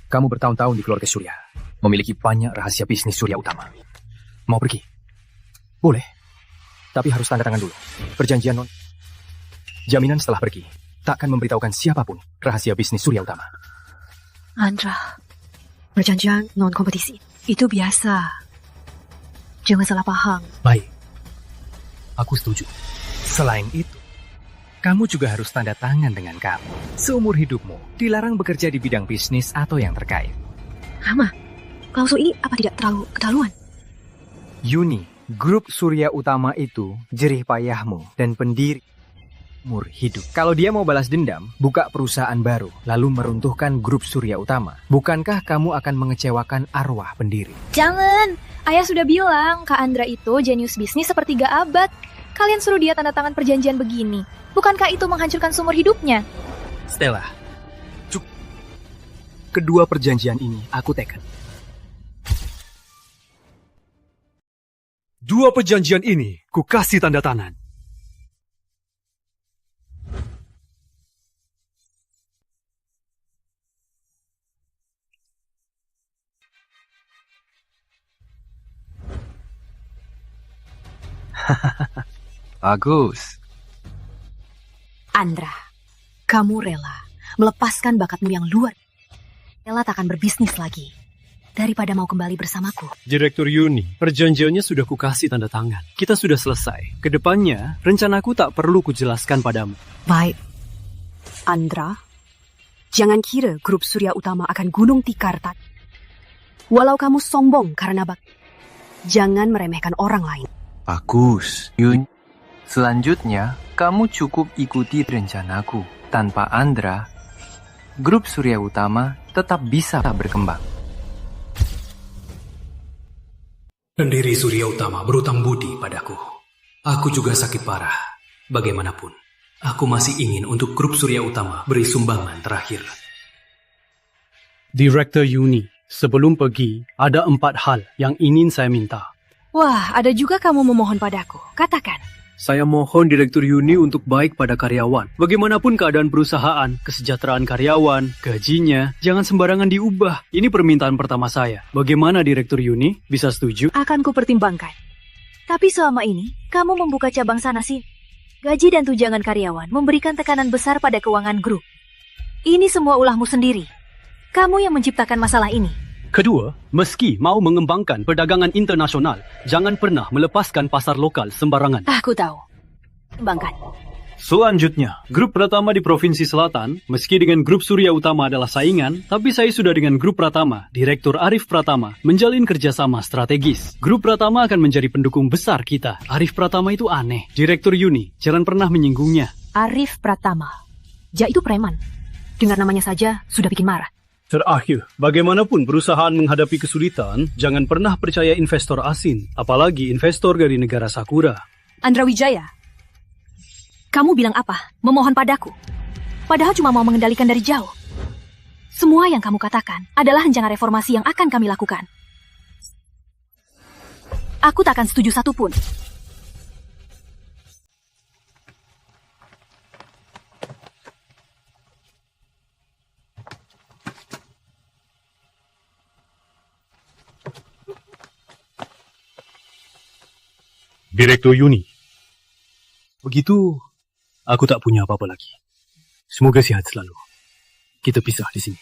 Kamu bertahun-tahun di keluarga Surya, memiliki banyak rahasia bisnis Surya Utama. Mau pergi? Boleh, tapi harus tanda tangan dulu. Perjanjian non. Jaminan setelah pergi, takkan memberitahukan siapapun rahasia bisnis Surya Utama. Andra, perjanjian non-kompetisi. Itu biasa. Jangan salah paham. Baik, aku setuju. Selain itu, kamu juga harus tanda tangan dengan kami. Seumur hidupmu, dilarang bekerja di bidang bisnis atau yang terkait. Rama, klausul ini apa tidak terlalu keterlaluan? Yuni, grup Surya Utama itu jerih payahmu dan pendiri umur hidup. Kalau dia mau balas dendam, buka perusahaan baru, lalu meruntuhkan grup Surya Utama. Bukankah kamu akan mengecewakan arwah pendiri? Jangan! Ayah sudah bilang, Kak Andra itu jenius bisnis sepertiga abad. Kalian suruh dia tanda tangan perjanjian begini. Bukankah itu menghancurkan seumur hidupnya? Stella, kedua perjanjian ini aku teken. Dua perjanjian ini ku kasih tanda tangan. Bagus. Andra, kamu rela melepaskan bakatmu yang luar. Rela tak akan berbisnis lagi daripada mau kembali bersamaku. Direktur Yuni, perjanjiannya sudah kukasih tanda tangan. Kita sudah selesai. Kedepannya, rencanaku tak perlu kujelaskan padamu. Baik. Andra, jangan kira grup Surya Utama akan gunung tikar tak. Walau kamu sombong karena jangan meremehkan orang lain. Bagus, Yuni. Selanjutnya, kamu cukup ikuti rencanaku. Tanpa Andra, grup Surya Utama tetap bisa berkembang. Pendiri Surya Utama berutang budi padaku. Aku juga sakit parah. Bagaimanapun, aku masih ingin untuk grup Surya Utama beri sumbangan terakhir. Direktur Yuni, sebelum pergi, ada 4 hal yang ingin saya minta. Wah, ada juga kamu memohon padaku. Katakan. Saya mohon Direktur Yuni untuk baik pada karyawan. Bagaimanapun keadaan perusahaan, kesejahteraan karyawan, gajinya, jangan sembarangan diubah. Ini permintaan pertama saya. Bagaimana Direktur Yuni? Bisa setuju? Akan kupertimbangkan. Tapi selama ini, kamu membuka cabang sana sini. Gaji dan tunjangan karyawan memberikan tekanan besar pada keuangan grup. Ini semua ulahmu sendiri. Kamu yang menciptakan masalah ini. Kedua, meski mau mengembangkan perdagangan internasional, jangan pernah melepaskan pasar lokal sembarangan. Aku tahu. Kembangkan. Selanjutnya, grup Pratama di Provinsi Selatan, meski dengan grup Surya Utama adalah saingan, tapi saya sudah dengan grup Pratama, Direktur Arif Pratama, menjalin kerjasama strategis. Grup Pratama akan menjadi pendukung besar kita. Arif Pratama itu aneh. Direktur Yuni, jangan pernah menyinggungnya. Arif Pratama. Ja itu preman. Dengar namanya saja sudah bikin marah. Terakhir, bagaimanapun perusahaan menghadapi kesulitan, jangan pernah percaya investor asing, apalagi investor dari negara Sakura. Andra Wijaya, kamu bilang apa? Memohon padaku. Padahal cuma mau mengendalikan dari jauh. Semua yang kamu katakan adalah rencana reformasi yang akan kami lakukan. Aku tak akan setuju satupun. Direktur Yuni. Begitu, aku tak punya apa-apa lagi. Semoga sehat selalu. Kita pisah di sini.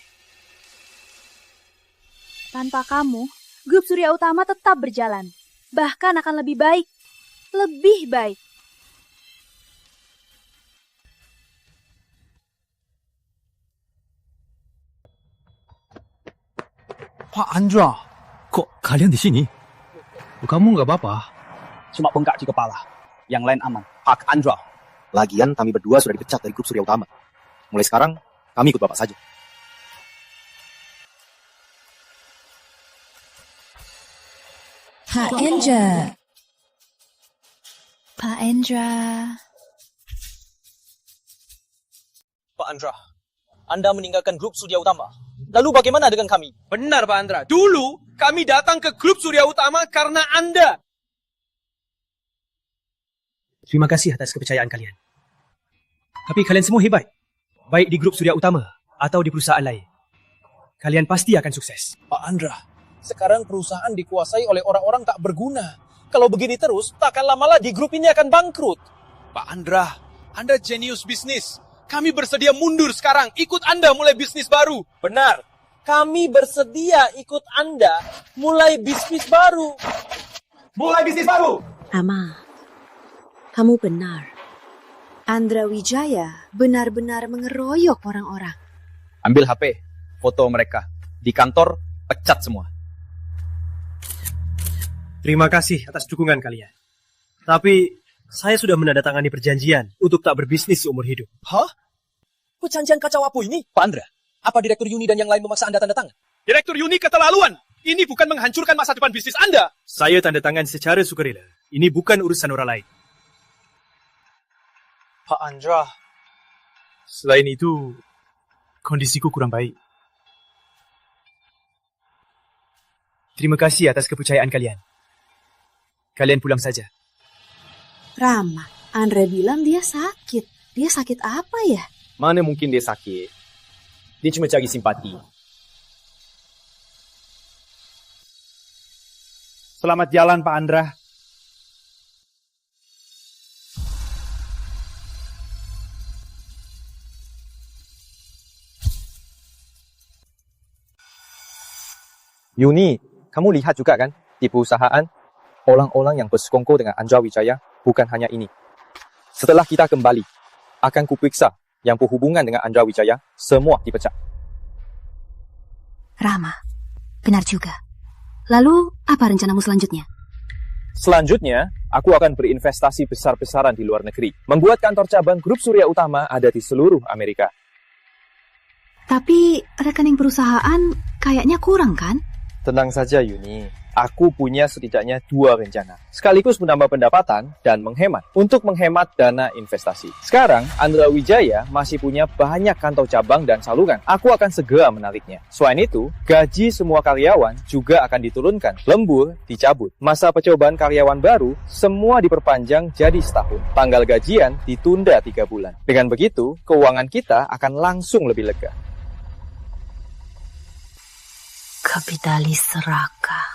Tanpa kamu, grup Surya Utama tetap berjalan. Bahkan akan lebih baik. Lebih baik. Pak Andra, kok kalian di sini? Kamu nggak apa-apa? Cuma bengkak di kepala. Yang lain aman. Pak Andra. Lagian kami berdua sudah dipecat dari grup Surya Utama. Mulai sekarang, kami ikut Bapak saja. Pak Endra. Pak Endra. Pak Andra, Anda meninggalkan grup Surya Utama. Lalu bagaimana dengan kami? Benar Pak Andra, dulu kami datang ke grup Surya Utama karena Anda. Terima kasih atas kepercayaan kalian. Tapi kalian semua hebat. Baik di grup Surya Utama atau di perusahaan lain. Kalian pasti akan sukses. Pak Andra, sekarang perusahaan dikuasai oleh orang-orang tak berguna. Kalau begini terus, tak akan lama lagi grup ini akan bangkrut. Pak Andra, Anda jenius bisnis. Kami bersedia mundur sekarang, ikut Anda mulai bisnis baru. Benar, kami bersedia ikut Anda mulai bisnis baru. Mulai bisnis baru! Rama, kamu benar. Andra Wijaya benar-benar mengeroyok orang-orang. Ambil HP, foto mereka. Di kantor, pecat semua. Terima kasih atas dukungan kalian. Tapi saya sudah menandatangani perjanjian untuk tak berbisnis seumur hidup. Hah? Perjanjian kacau apa ini? Pak Andra, apa Direktur Yuni dan yang lain memaksa Anda tanda tangan? Direktur Yuni keterlaluan. Ini bukan menghancurkan masa depan bisnis Anda. Saya tanda tangan secara sukarela. Ini bukan urusan orang lain. Pak Andra. Selain itu, kondisiku kurang baik. Terima kasih atas kepercayaan kalian. Kalian pulang saja. Rama, Andra bilang dia sakit. Dia sakit apa ya? Mana mungkin dia sakit? Dia cuma cari simpati. Selamat jalan Pak Andra. Yuni, kamu lihat juga kan? Di perusahaan, orang-orang yang bersekongkol dengan Andra Wijaya bukan hanya ini. Setelah kita kembali, akan kuperiksa yang berhubungan dengan Andra Wijaya, semua dipecat. Rama, benar juga. Lalu, apa rencanamu selanjutnya? Selanjutnya, aku akan berinvestasi besar-besaran di luar negeri. Membuat kantor cabang grup Surya Utama ada di seluruh Amerika. Tapi, rekening perusahaan kayaknya kurang kan? Tenang saja Yuni, aku punya setidaknya 2 rencana. Sekaligus menambah pendapatan dan menghemat. Untuk menghemat dana investasi. Sekarang, Andra Wijaya masih punya banyak kantor cabang dan saluran. Aku akan segera menariknya. Selain itu, gaji semua karyawan juga akan diturunkan. Lembur dicabut. Masa percobaan karyawan baru, semua diperpanjang jadi setahun. Tanggal gajian ditunda 3 bulan. Dengan begitu, keuangan kita akan langsung lebih lega. Kapitalis serakah.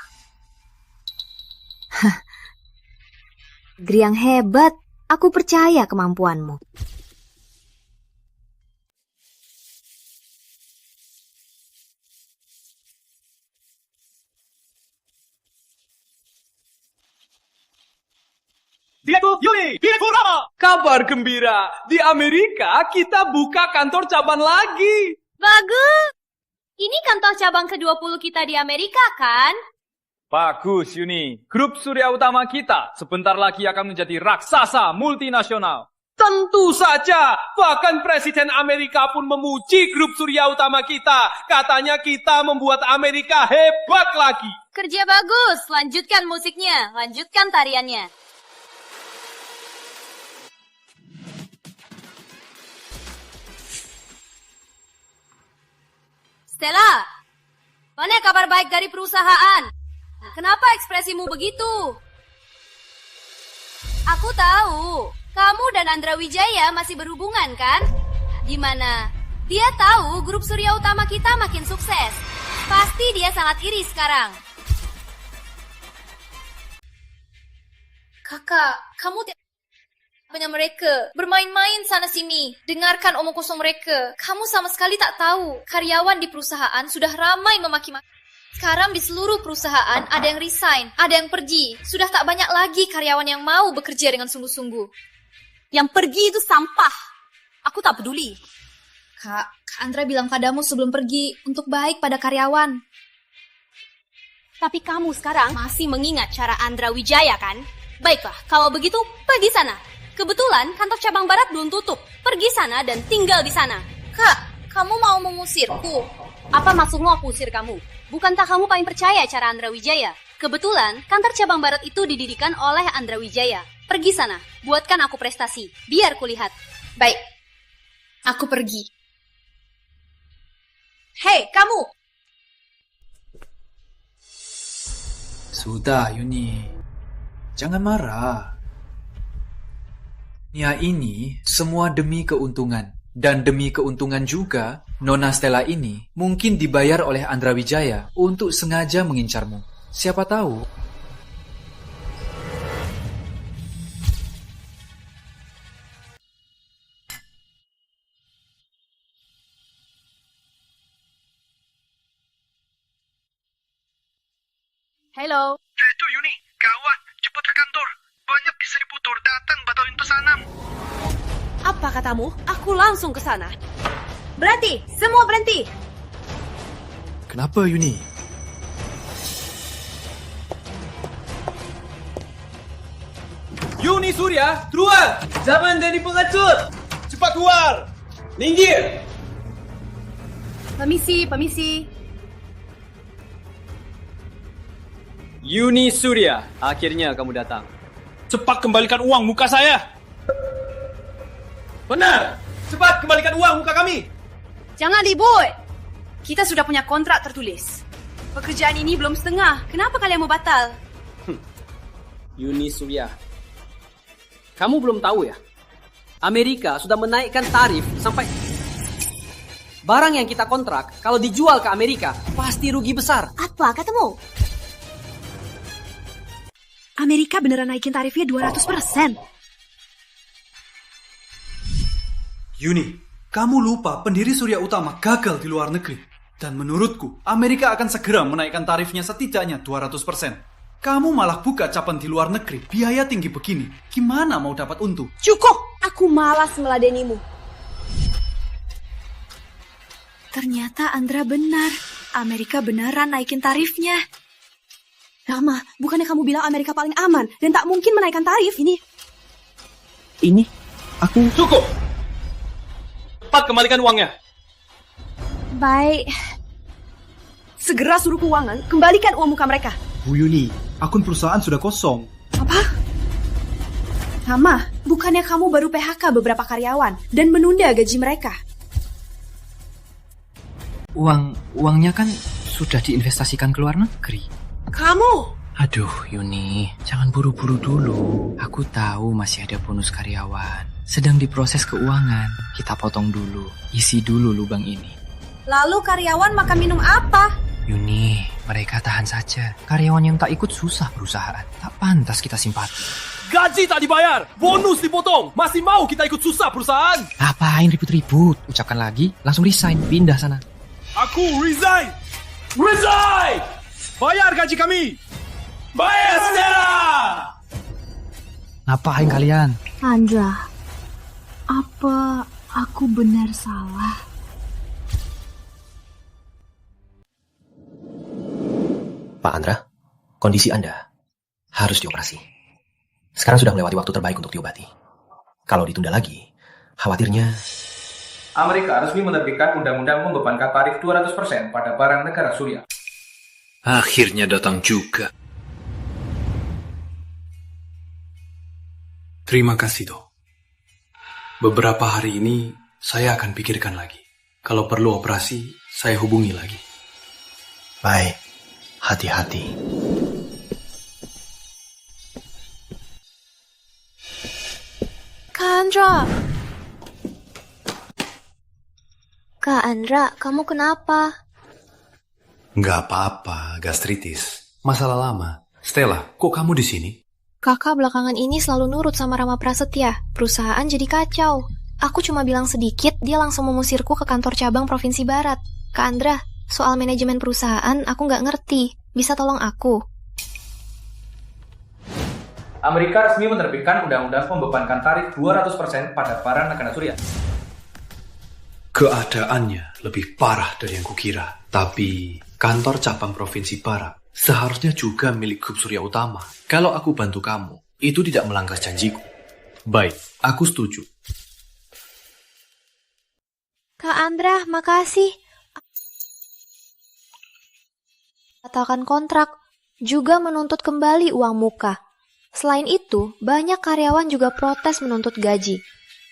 Griang hebat. Aku percaya kemampuanmu. Direktur Yuni, Direktur Rama. Kabar gembira, di Amerika kita buka kantor cabang lagi. Bagus. Ini kantor cabang ke-20 kita di Amerika, kan? Bagus, Yuni. Grup Surya Utama kita sebentar lagi akan menjadi raksasa multinasional. Tentu saja, bahkan Presiden Amerika pun memuji grup Surya Utama kita. Katanya kita membuat Amerika hebat lagi. Kerja bagus. Lanjutkan musiknya. Lanjutkan tariannya. Stella, mana kabar baik dari perusahaan? Kenapa ekspresimu begitu? Aku tahu, kamu dan Andra Wijaya masih berhubungan kan? Gimana? Dia tahu grup Surya Utama kita makin sukses. Pasti dia sangat iri sekarang. Kakak, kamu punya mereka bermain-main sana sini. Dengarkan omong kosong mereka. Kamu sama sekali tak tahu karyawan di perusahaan sudah ramai memaki-maki. Sekarang di seluruh perusahaan ada yang resign, ada yang pergi. Sudah tak banyak lagi karyawan yang mau bekerja dengan sungguh-sungguh. Yang pergi itu sampah. Aku tak peduli. Kak Andra bilang padamu sebelum pergi untuk baik pada karyawan. Tapi kamu sekarang masih mengingat cara Andra Wijaya kan? Baiklah, kalau begitu pergi sana. Kebetulan kantor cabang barat belum tutup. Pergi sana dan tinggal di sana. Kak, kamu mau mengusirku? Apa maksudmu aku usir kamu? Bukankah kamu paling percaya cara Andra Wijaya? Kebetulan kantor cabang barat itu didirikan oleh Andra Wijaya. Pergi sana, buatkan aku prestasi. Biar kulihat. Baik, aku pergi. Hei, kamu! Sudah, Yuni. Jangan marah. Ya ini semua demi keuntungan. Dan demi keuntungan juga, Nona Stella ini mungkin dibayar oleh Andra Wijaya untuk sengaja mengincarmu. Siapa tahu. Halo. Itu Yuni, gawat, cepat ke kantor. Banyak distributor datang batalin pesanan. Apa katamu? Aku langsung ke sana. Berhenti! Semua berhenti! Kenapa, Yuni? Yuni Surya, keluar! Jangan jadi pengecut! Cepat keluar! Minggir! Permisi. Yuni Surya, akhirnya kamu datang. Cepat kembalikan uang muka saya! Benar! Cepat kembalikan uang muka kami! Jangan ribut! Kita sudah punya kontrak tertulis. Pekerjaan ini belum setengah. Kenapa kalian mau batal? Yuni Surya, kamu belum tahu ya? Amerika sudah menaikkan tarif sampai... Barang yang kita kontrak, kalau dijual ke Amerika, pasti rugi besar. Apa katamu? Amerika beneran naikin tarifnya 200%. Yuni, kamu lupa pendiri Surya Utama gagal di luar negeri. Dan menurutku, Amerika akan segera menaikkan tarifnya setidaknya 200%. Kamu malah buka cabang di luar negeri, biaya tinggi begini. Gimana mau dapat untung? Cukup! Aku malas meladenimu. Ternyata Andra benar. Amerika beneran naikin tarifnya. Rama, bukannya kamu bilang Amerika paling aman dan tak mungkin menaikkan tarif ini? Aku... Cukup! Cepat kembalikan uangnya. Baik. Segera suruh keuangan, kembalikan uang muka mereka. Bu Yuni, akun perusahaan sudah kosong. Apa? Rama, bukannya kamu baru PHK beberapa karyawan dan menunda gaji mereka? Uangnya kan sudah diinvestasikan ke luar negeri. Kamu! Aduh, Yuni, jangan buru-buru dulu. Aku tahu masih ada bonus karyawan. Sedang diproses keuangan. Kita potong dulu. Isi dulu lubang ini. Lalu karyawan makan minum apa? Yuni, mereka tahan saja. Karyawan yang tak ikut susah perusahaan. Tak pantas kita simpati. Gaji tak dibayar, bonus dipotong. Masih mau kita ikut susah perusahaan? Ngapain ribut-ribut? Ucapkan lagi, langsung resign. Pindah sana. Aku resign! Resign! Bayar gaji kami! Bayar Stella! Ngapain kalian? Andra, apa aku benar salah? Pak Andra, kondisi Anda harus dioperasi. Sekarang sudah melewati waktu terbaik untuk diobati. Kalau ditunda lagi, khawatirnya... Amerika resmi menerbitkan undang-undang membebankan tarif 200% pada barang negara Surya. Akhirnya datang juga. Terima kasih, Dok. Beberapa hari ini saya akan pikirkan lagi. Kalau perlu operasi, saya hubungi lagi. Baik, hati-hati. Kak Andra. Kak Andra, kamu kenapa? Nggak apa-apa, gastritis. Masalah lama. Stella, kok kamu di sini? Kakak belakangan ini selalu nurut sama Rama Prasetya. Perusahaan jadi kacau. Aku cuma bilang sedikit, dia langsung mengusirku ke kantor cabang Provinsi Barat. Kak Andra, soal manajemen perusahaan aku nggak ngerti. Bisa tolong aku? Amerika resmi menerbitkan undang-undang membebankan tarif 200% pada barang negara Surya. Keadaannya lebih parah dari yang kukira. Tapi kantor cabang Provinsi Barat seharusnya juga milik grup Surya Utama. Kalau aku bantu kamu, itu tidak melanggar janjiku. Baik, aku setuju. Kak Andra, makasih. Batalkan kontrak, juga menuntut kembali uang muka. Selain itu, banyak karyawan juga protes menuntut gaji.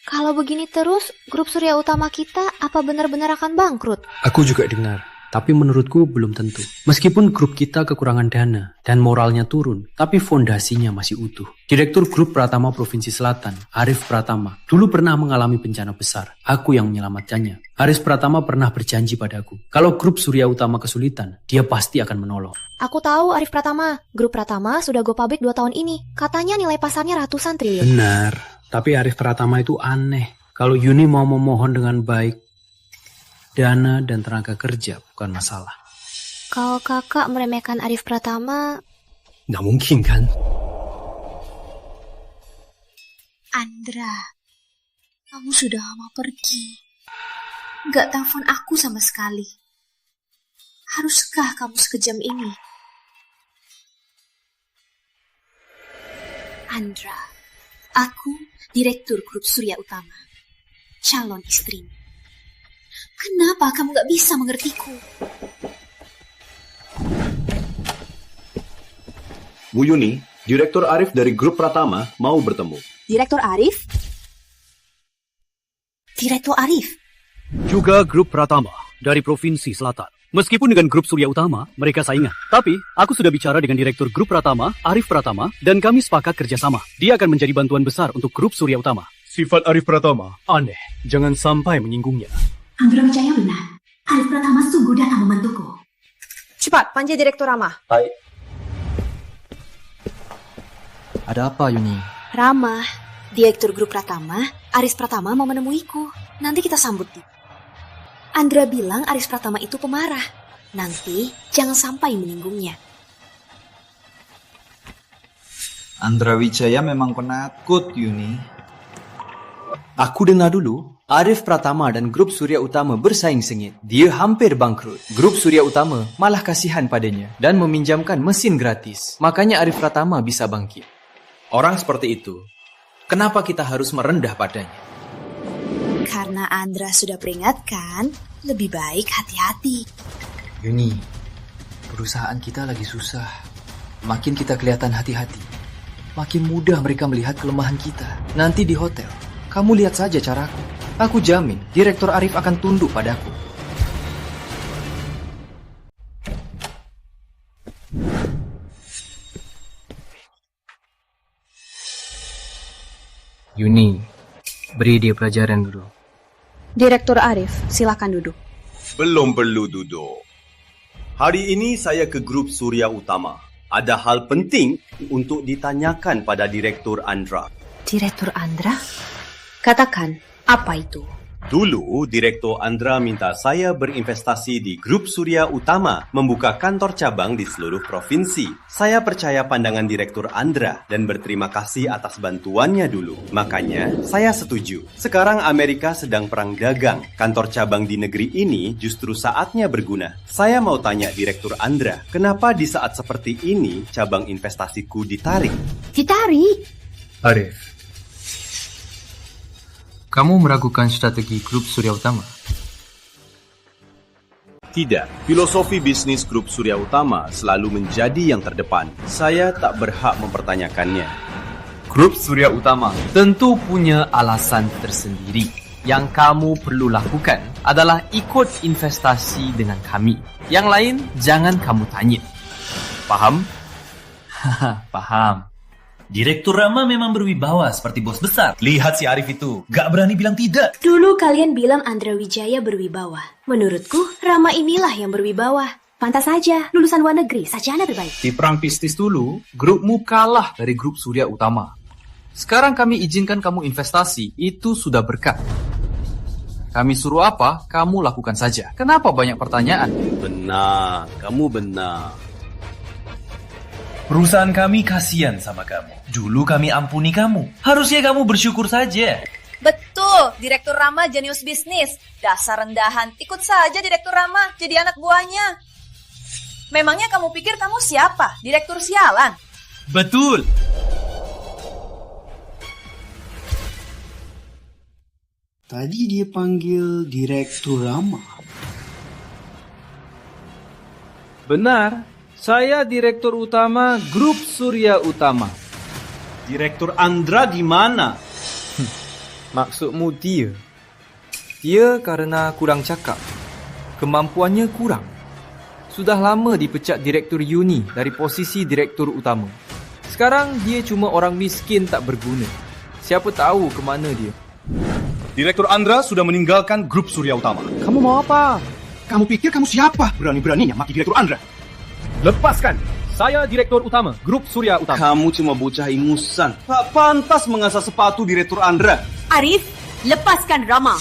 Kalau begini terus, grup Surya Utama kita apa benar-benar akan bangkrut? Aku juga dengar, tapi menurutku belum tentu. Meskipun grup kita kekurangan dana dan moralnya turun, tapi fondasinya masih utuh. Direktur Grup Pratama Provinsi Selatan, Arif Pratama, dulu pernah mengalami bencana besar. Aku yang menyelamatkannya. Arif Pratama pernah berjanji padaku, kalau grup Surya Utama kesulitan, dia pasti akan menolong. Aku tahu Arif Pratama. Grup Pratama sudah go public 2 tahun ini. Katanya nilai pasarnya ratusan triliun. Benar, tapi Arif Pratama itu aneh. Kalau Yuni mau memohon dengan baik, dana dan tenaga kerja bukan masalah. Kalau kakak meremehkan Arif Pratama... Nggak mungkin kan? Andra, kamu sudah lama pergi. Nggak telepon aku sama sekali. Haruskah kamu sekejam ini? Andra, aku Direktur Grup Surya Utama, calon istrimu. Kenapa kamu gak bisa mengertiku? Bu Yuni, Direktur Arif dari Grup Pratama mau bertemu. Direktur Arif? Direktur Arif? Juga Grup Pratama dari Provinsi Selatan. Meskipun dengan Grup Surya Utama, mereka saingan. Tapi, aku sudah bicara dengan Direktur Grup Pratama, Arif Pratama, dan kami sepakat kerjasama. Dia akan menjadi bantuan besar untuk Grup Surya Utama. Sifat Arif Pratama aneh, jangan sampai menyinggungnya. Andra Wijaya benar. Arif Pratama sungguh datang membantuku. Cepat, panggil Direktur Rama. Hai. Ada apa, Yuni? Rama, Direktur Grup Pratama, Arif Pratama mau menemuiku. Nanti kita sambut dia. Andra bilang Arif Pratama itu pemarah. Nanti jangan sampai menyinggungnya. Andra Wijaya memang penakut, Yuni. Aku dengar dulu, Arif Pratama dan Grup Surya Utama bersaing sengit. Dia hampir bangkrut. Grup Surya Utama malah kasihan padanya dan meminjamkan mesin gratis. Makanya Arif Pratama bisa bangkit. Orang seperti itu, kenapa kita harus merendah padanya? Karena Andra sudah peringatkan, lebih baik hati-hati. Yuni, perusahaan kita lagi susah. Makin kita kelihatan hati-hati, makin mudah mereka melihat kelemahan kita. Nanti di hotel, kamu lihat saja caraku. Aku jamin, Direktur Arif akan tunduk padaku. Yuni, beri dia pelajaran dulu. Direktur Arif, silakan duduk. Belum perlu duduk. Hari ini saya ke Grup Surya Utama. Ada hal penting untuk ditanyakan pada Direktur Andra. Direktur Andra? Katakan, apa itu? Dulu, Direktur Andra minta saya berinvestasi di Grup Surya Utama, membuka kantor cabang di seluruh provinsi. Saya percaya pandangan Direktur Andra dan berterima kasih atas bantuannya dulu. Makanya, saya setuju. Sekarang Amerika sedang perang dagang. Kantor cabang di negeri ini justru saatnya berguna. Saya mau tanya Direktur Andra, kenapa di saat seperti ini cabang investasiku ditarik? Ditarik? Arif, kamu meragukan strategi Grup Surya Utama? Tidak, filosofi bisnis Grup Surya Utama selalu menjadi yang terdepan. Saya tak berhak mempertanyakannya. Grup Surya Utama tentu punya alasan tersendiri. Yang kamu perlu lakukan adalah ikut investasi dengan kami. Yang lain jangan kamu tanya. Paham? Haha, paham. Direktur Rama memang berwibawa seperti bos besar. Lihat si Arif itu, gak berani bilang tidak. Dulu kalian bilang Andra Wijaya berwibawa. Menurutku, Rama inilah yang berwibawa. Pantas saja, lulusan luar negeri, sarjana terbaik. Di perang bisnis dulu, grupmu kalah dari Grup Surya Utama. Sekarang kami izinkan kamu investasi, itu sudah berkah. Kami suruh apa, kamu lakukan saja. Kenapa banyak pertanyaan? Benar, kamu benar. Perusahaan kami kasihan sama kamu. Dulu kami ampuni kamu. Harusnya kamu bersyukur saja. Betul, Direktur Rama jenius bisnis. Dasar rendahan, ikut saja Direktur Rama jadi anak buahnya. Memangnya kamu pikir kamu siapa? Direktur sialan? Betul. Tadi dia panggil Direktur Rama. Benar. Saya Direktur Utama Grup Surya Utama. Direktur Andra di mana? Maksudmu dia? Dia karena kurang cakap. Kemampuannya kurang. Sudah lama dipecat Direktur Uni dari posisi Direktur Utama. Sekarang dia cuma orang miskin tak berguna. Siapa tahu ke mana dia. Direktur Andra sudah meninggalkan grup Surya Utama. Kamu mau apa? Kamu pikir kamu siapa? Berani-beraninya maki Direktur Andra. Lepaskan! Saya Direktur Utama, grup Surya Utama. Kamu cuma bocah ingusan. Tak pantas mengasah sepatu Direktur Andra. Arif, lepaskan Rama.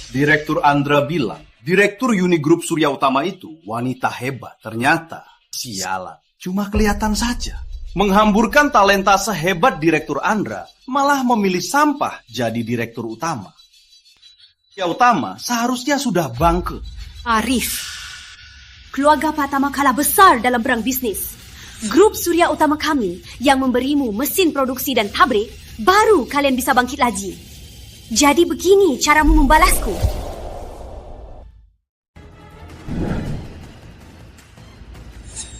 Direktur Andra bilang, Direktur Uni Grup Surya Utama itu wanita hebat. Ternyata, sialan. Cuma kelihatan saja. Menghamburkan talenta sehebat Direktur Andra, malah memilih sampah jadi Direktur Utama. Surya Utama seharusnya sudah bangkrut. Arif, keluarga Pratama kalah besar dalam perang bisnis. Grup Surya Utama kami yang memberimu mesin produksi dan pabrik, baru kalian bisa bangkit lagi. Jadi begini caramu membalasku.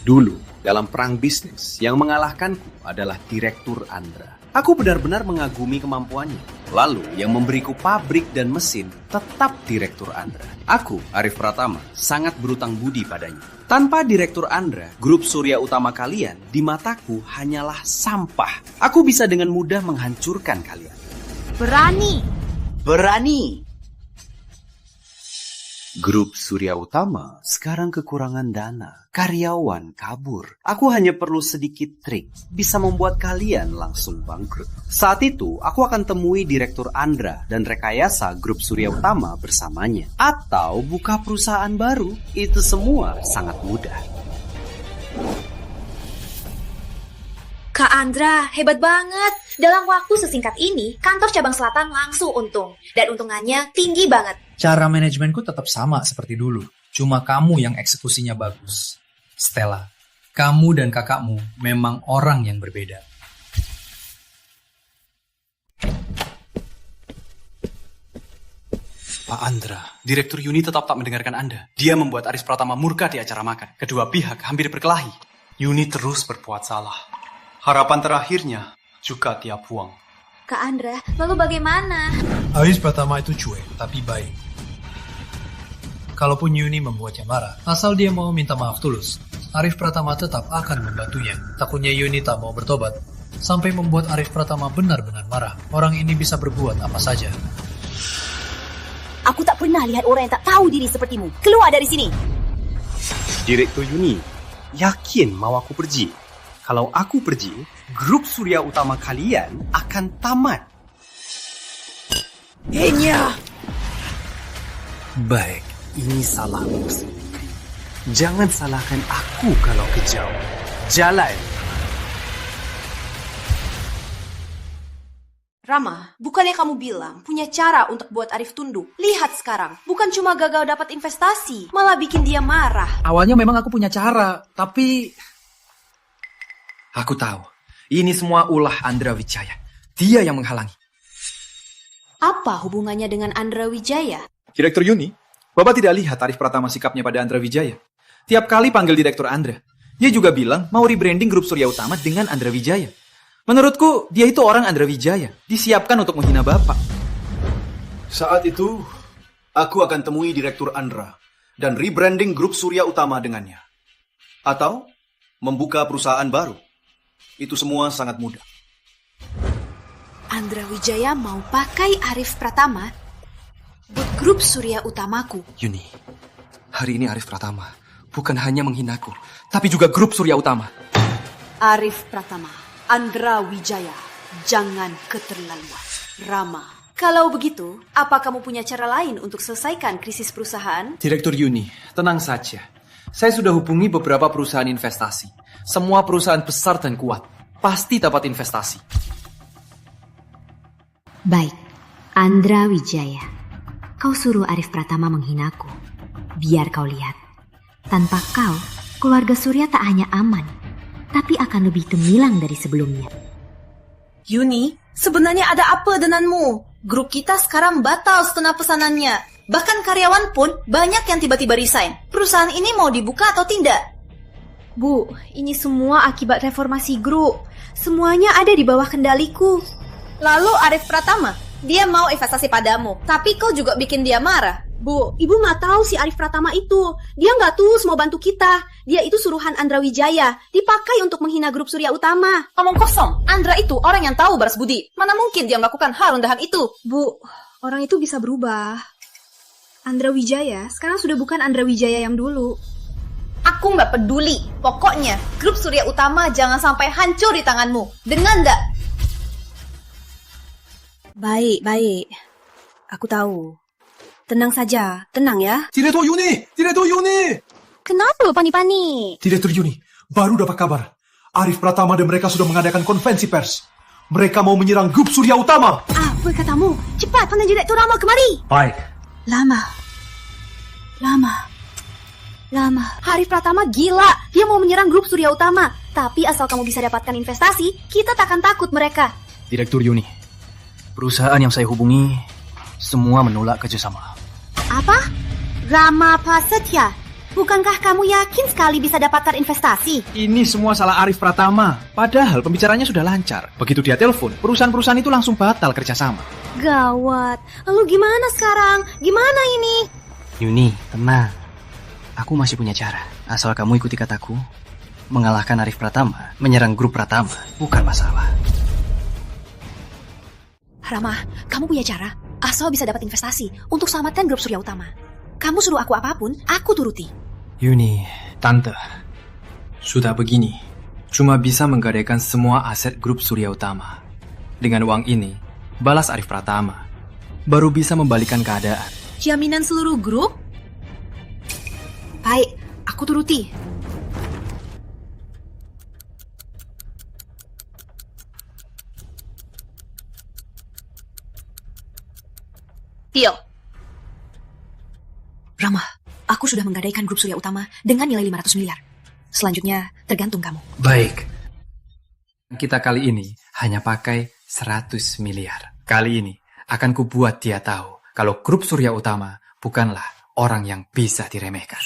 Dulu, dalam perang bisnis, yang mengalahkanku adalah Direktur Andra. Aku benar-benar mengagumi kemampuannya. Lalu, yang memberiku pabrik dan mesin tetap Direktur Andra. Aku, Arif Pratama, sangat berutang budi padanya. Tanpa Direktur Andra, grup Surya Utama kalian di mataku hanyalah sampah. Aku bisa dengan mudah menghancurkan kalian. Berani! Grup Surya Utama sekarang kekurangan dana. Karyawan kabur. Aku hanya perlu sedikit trik. Bisa membuat kalian langsung bangkrut. Saat itu, aku akan temui Direktur Andra dan rekayasa grup Surya Utama bersamanya. Atau buka perusahaan baru. Itu semua sangat mudah. Kak Andra, hebat banget. Dalam waktu sesingkat ini, kantor cabang selatan langsung untung. Dan untungannya tinggi banget. Cara manajemenku tetap sama seperti dulu. Cuma kamu yang eksekusinya bagus. Stella, kamu dan kakakmu memang orang yang berbeda. Pak Andra, Direktur Uni tetap tak mendengarkan Anda. Dia membuat Aris Pratama murka di acara makan. Kedua pihak hampir berkelahi. Uni terus berbuat salah. Harapan terakhirnya juga tiap buang. Kak Andra, lalu bagaimana? Aris Pratama itu cuek, tapi baik. Kalaupun Uni membuatnya marah, asal dia mau minta maaf tulus, Arif Pratama tetap akan membantunya. Takutnya Uni tak mau bertobat, sampai membuat Arif Pratama benar-benar marah. Orang ini bisa berbuat apa saja. Aku tak pernah lihat orang yang tak tahu diri sepertimu. Keluar dari sini. Direktur Uni, yakin mau aku pergi? Kalau aku pergi, grup Surya Utama kalian akan tamat. Baik, ini salahmu sendiri. Jangan salahkan aku kalau kejauh. Jalan. Rama, bukannya kamu bilang punya cara untuk buat Arif tunduk? Lihat sekarang, bukan cuma gagal dapat investasi, malah bikin dia marah. Awalnya memang aku punya cara, tapi... Aku tahu, ini semua ulah Andra Wijaya. Dia yang menghalangi. Apa hubungannya dengan Andra Wijaya? Direktur Uni, Bapak tidak lihat Arif Pratama sikapnya pada Andra Wijaya. Tiap kali panggil Direktur Andra, dia juga bilang mau rebranding grup Surya Utama dengan Andra Wijaya. Menurutku, dia itu orang Andra Wijaya, disiapkan untuk menghina Bapak. Saat itu, aku akan temui Direktur Andra dan rebranding grup Surya Utama dengannya. Atau membuka perusahaan baru. Itu semua sangat mudah. Andra Wijaya mau pakai Arif Pratama buat grup Surya Utamaku. Uni, hari ini Arif Pratama bukan hanya menghinaku, tapi juga grup Surya Utama. Arif Pratama, Andra Wijaya, jangan keterlaluan. Rama, kalau begitu, apa kamu punya cara lain untuk selesaikan krisis perusahaan? Direktur Uni, tenang saja. Saya sudah hubungi beberapa perusahaan investasi. Semua perusahaan besar dan kuat. Pasti dapat investasi. Baik, Andra Wijaya. Kau suruh Arif Pratama menghinaku. Biar kau lihat. Tanpa kau, keluarga Surya tak hanya aman, tapi akan lebih gemilang dari sebelumnya. Uni, sebenarnya ada apa denganmu? Grup kita sekarang batal setengah pesanannya. Bahkan karyawan pun banyak yang tiba-tiba resign. Perusahaan ini mau dibuka atau tidak? Bu, ini semua akibat reformasi grup. Semuanya ada di bawah kendaliku. Lalu Arif Pratama, Dia mau investasi padamu, tapi kau juga bikin dia marah. Bu, ibu nggak tahu si Arif Pratama itu. Dia nggak tulus mau bantu kita. Dia itu suruhan Andra Wijaya, dipakai untuk menghina grup Surya Utama. Omong kosong, Andra itu orang yang tahu balas budi. Mana mungkin dia melakukan hal rendahan itu? Bu, orang itu bisa berubah. Andra Wijaya sekarang sudah bukan Andra Wijaya yang dulu. Aku nggak peduli. Pokoknya, grup Surya Utama jangan sampai hancur di tanganmu. Dengan nggak? Baik. Aku tahu. Tenang saja, tenang ya. Direktur Yuni! Kenapa Pani-Pani? Direktur Yuni, baru dapat kabar. Arif Pratama dan mereka sudah mengadakan konvensi pers. Mereka mau menyerang grup Surya Utama. Apa katamu? Cepat panggil Direktur Rama kemari. Baik. Lama. Arif Pratama gila. Dia mau menyerang grup Surya Utama. Tapi asal kamu bisa dapatkan investasi, kita takkan takut mereka. Direktur Yuni, perusahaan yang saya hubungi semua menolak kerjasama. Apa? Rama Prasetya, bukankah kamu yakin sekali bisa dapatkan investasi? Ini semua salah Arif Pratama. Padahal pembicaranya sudah lancar. Begitu dia telepon, perusahaan-perusahaan itu langsung batal kerjasama. Gawat. Lalu gimana sekarang? Gimana ini? Yuni, tenang. Aku masih punya cara. Asal kamu ikuti kataku, mengalahkan Arif Pratama, menyerang grup Pratama, bukan masalah. Rama, kamu punya cara? Asal bisa dapat investasi untuk selamatkan grup Surya Utama. Kamu suruh aku apapun, aku turuti. Yuni, Tante, sudah begini, cuma bisa menggadaikan semua aset grup Surya Utama. Dengan uang ini, balas Arif Pratama, baru bisa membalikan keadaan. Jaminan seluruh grup? Baik, aku turuti. Deal. Rama, aku sudah menggadaikan grup Surya Utama dengan nilai 500 miliar. Selanjutnya, tergantung kamu. Baik. Kita kali ini hanya pakai 100 miliar. Kali ini akan kubuat dia tahu kalau grup Surya Utama bukanlah orang yang bisa diremehkan.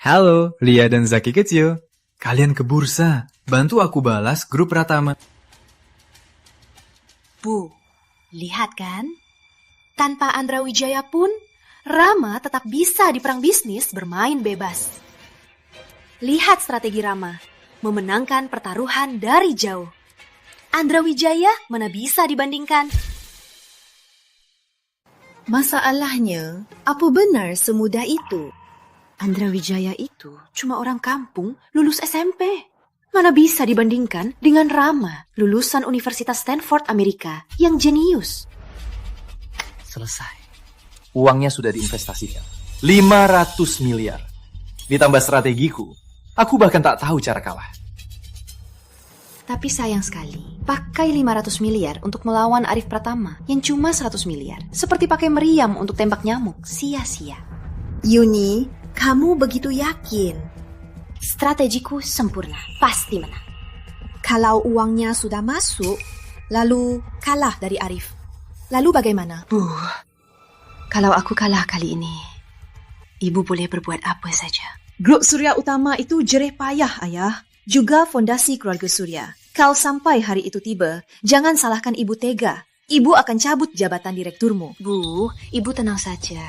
Halo, Lia dan Zaki kecil. Kalian ke bursa. Bantu aku balas grup Pratama. Bu, lihat kan? Tanpa Andra Wijaya pun, Rama tetap bisa di perang bisnis bermain bebas. Lihat strategi Rama, memenangkan pertaruhan dari jauh. Andra Wijaya mana bisa dibandingkan? Masalahnya, apa benar semudah itu? Andra Wijaya itu cuma orang kampung lulus SMP. Mana bisa dibandingkan dengan Rama, lulusan Universitas Stanford Amerika yang jenius. Selesai. Uangnya sudah diinvestasikan. 500 miliar. Ditambah strategiku, aku bahkan tak tahu cara kalah. Tapi sayang sekali, pakai 500 miliar untuk melawan Arif Pratama yang cuma 100 miliar. Seperti pakai meriam untuk tembak nyamuk, sia-sia. Yuni, kamu begitu yakin? Strategiku sempurna, pasti menang. Kalau uangnya sudah masuk, lalu kalah dari Arif. Lalu bagaimana? Bu, kalau aku kalah kali ini, ibu boleh berbuat apa saja. Grup Surya Utama itu jerih payah, Ayah. Juga fondasi keluarga Surya. Kalau sampai hari itu tiba, jangan salahkan Ibu tega. Ibu akan cabut jabatan direkturmu. Bu, Ibu tenang saja.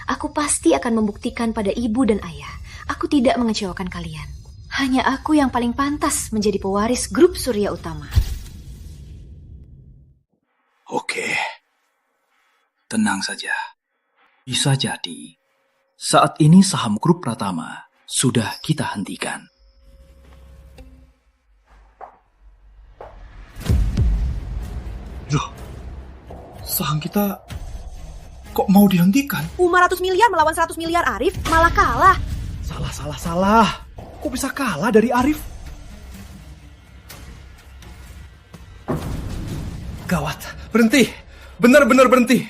Aku pasti akan membuktikan pada ibu dan ayah, aku tidak mengecewakan kalian. Hanya aku yang paling pantas menjadi pewaris grup Surya Utama. Oke, tenang saja. Bisa jadi, saat ini saham grup Pratama sudah kita hentikan. Loh, saham kita kok mau dihentikan? 500 miliar melawan 100 miliar Arif, malah kalah. Salah. Kok bisa kalah dari Arif? Gawat, berhenti. Benar-benar berhenti.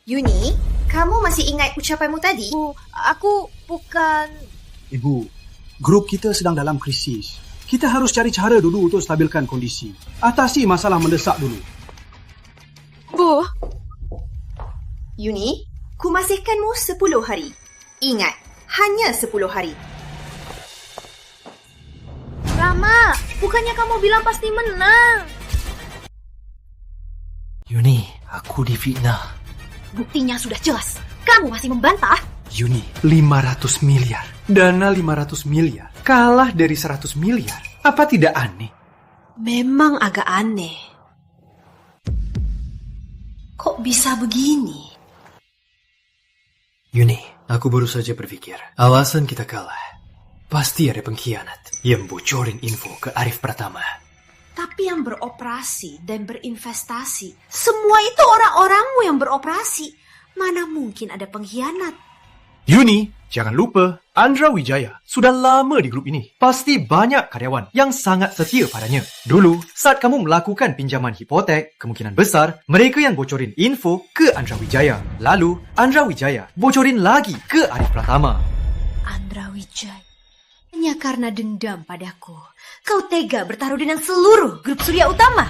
Yuni, kamu masih ingat ucapanmu tadi? Bu, aku bukan... Ibu, grup kita sedang dalam krisis. Kita harus cari cara dulu untuk stabilkan kondisi. Atasi masalah mendesak dulu. Bu, Yuni, Kumasihkanmu 10 hari. Ingat, hanya 10 hari. Rama, bukannya kamu bilang pasti menang? Yuni, aku difitnah. Buktinya sudah jelas. Kamu masih membantah? Yuni, 500 miliar. Dana 500 miliar. Kalah dari 100 miliar. Apa tidak aneh? Memang agak aneh. Kok bisa begini? Yuni, aku baru saja berpikir. Alasan kita kalah. Pasti ada pengkhianat yang bocorin info ke Arif Pratama. Tapi yang beroperasi dan berinvestasi, semua itu orang-orangmu yang beroperasi. Mana mungkin ada pengkhianat? Yuni, jangan lupa, Andra Wijaya sudah lama di grup ini. Pasti banyak karyawan yang sangat setia padanya. Dulu, saat kamu melakukan pinjaman hipotek, kemungkinan besar mereka yang bocorin info ke Andra Wijaya. Lalu, Andra Wijaya bocorin lagi ke Arif Pratama. Andra Wijaya. Hanya karena dendam padaku, kau tega bertaruh dengan seluruh grup Surya Utama.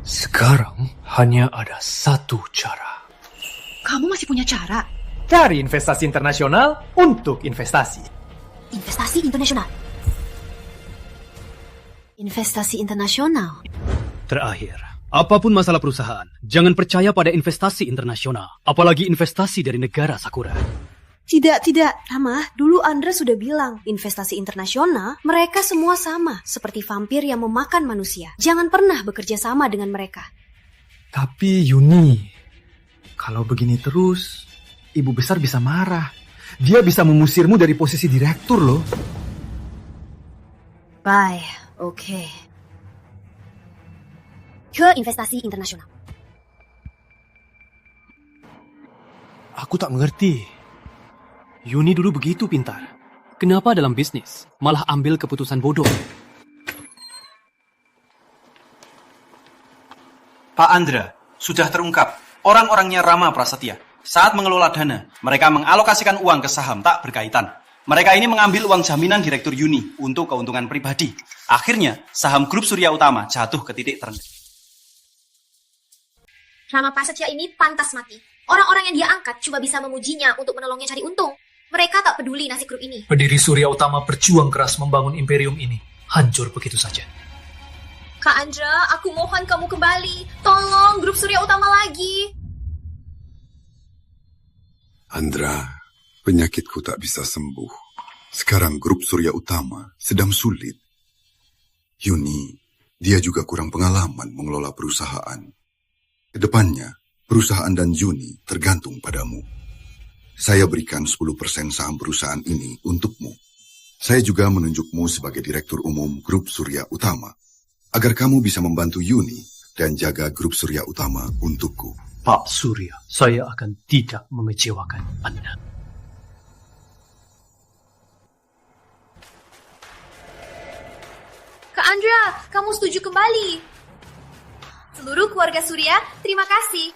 Sekarang hanya ada satu cara. Kamu masih punya cara? Cari investasi internasional untuk investasi. Investasi internasional. Investasi internasional. Terakhir, apapun masalah perusahaan, jangan percaya pada investasi internasional, apalagi investasi dari negara Sakura. Tidak, Rama. Dulu Andra sudah bilang, investasi internasional, mereka semua sama, seperti vampir yang memakan manusia. Jangan pernah bekerja sama dengan mereka. Tapi Yuni, kalau begini terus, ibu besar bisa marah. Dia bisa mengusirmu dari posisi direktur loh. Bye, oke. Ke investasi internasional. Aku tak mengerti. Yuni dulu begitu pintar. Kenapa dalam bisnis malah ambil keputusan bodoh? Pak Andra, sudah terungkap. Orang-orangnya Rama Prasetya. Saat mengelola dana, mereka mengalokasikan uang ke saham tak berkaitan. Mereka ini mengambil uang jaminan Direktur Yuni untuk keuntungan pribadi. Akhirnya, saham grup Surya Utama jatuh ke titik terendah. Rama Prasetya ini pantas mati. Orang-orang yang dia angkat cuma bisa memujinya untuk menolongnya cari untung. Mereka tak peduli nasib grup ini. Pendiri Surya Utama berjuang keras membangun imperium ini. Hancur begitu saja. Kak Andra, aku mohon kamu kembali. Tolong grup Surya Utama lagi. Andra, penyakitku tak bisa sembuh. Sekarang grup Surya Utama sedang sulit. Yuni, dia juga kurang pengalaman mengelola perusahaan. Kedepannya, perusahaan dan Yuni tergantung padamu. Saya berikan 10% saham perusahaan ini untukmu. Saya juga menunjukmu sebagai Direktur Umum Grup Surya Utama, agar kamu bisa membantu Yuni dan jaga Grup Surya Utama untukku. Pak Surya, saya akan tidak mengecewakan Anda. Kak Andra, kamu setuju kembali. Seluruh keluarga Surya, terima kasih.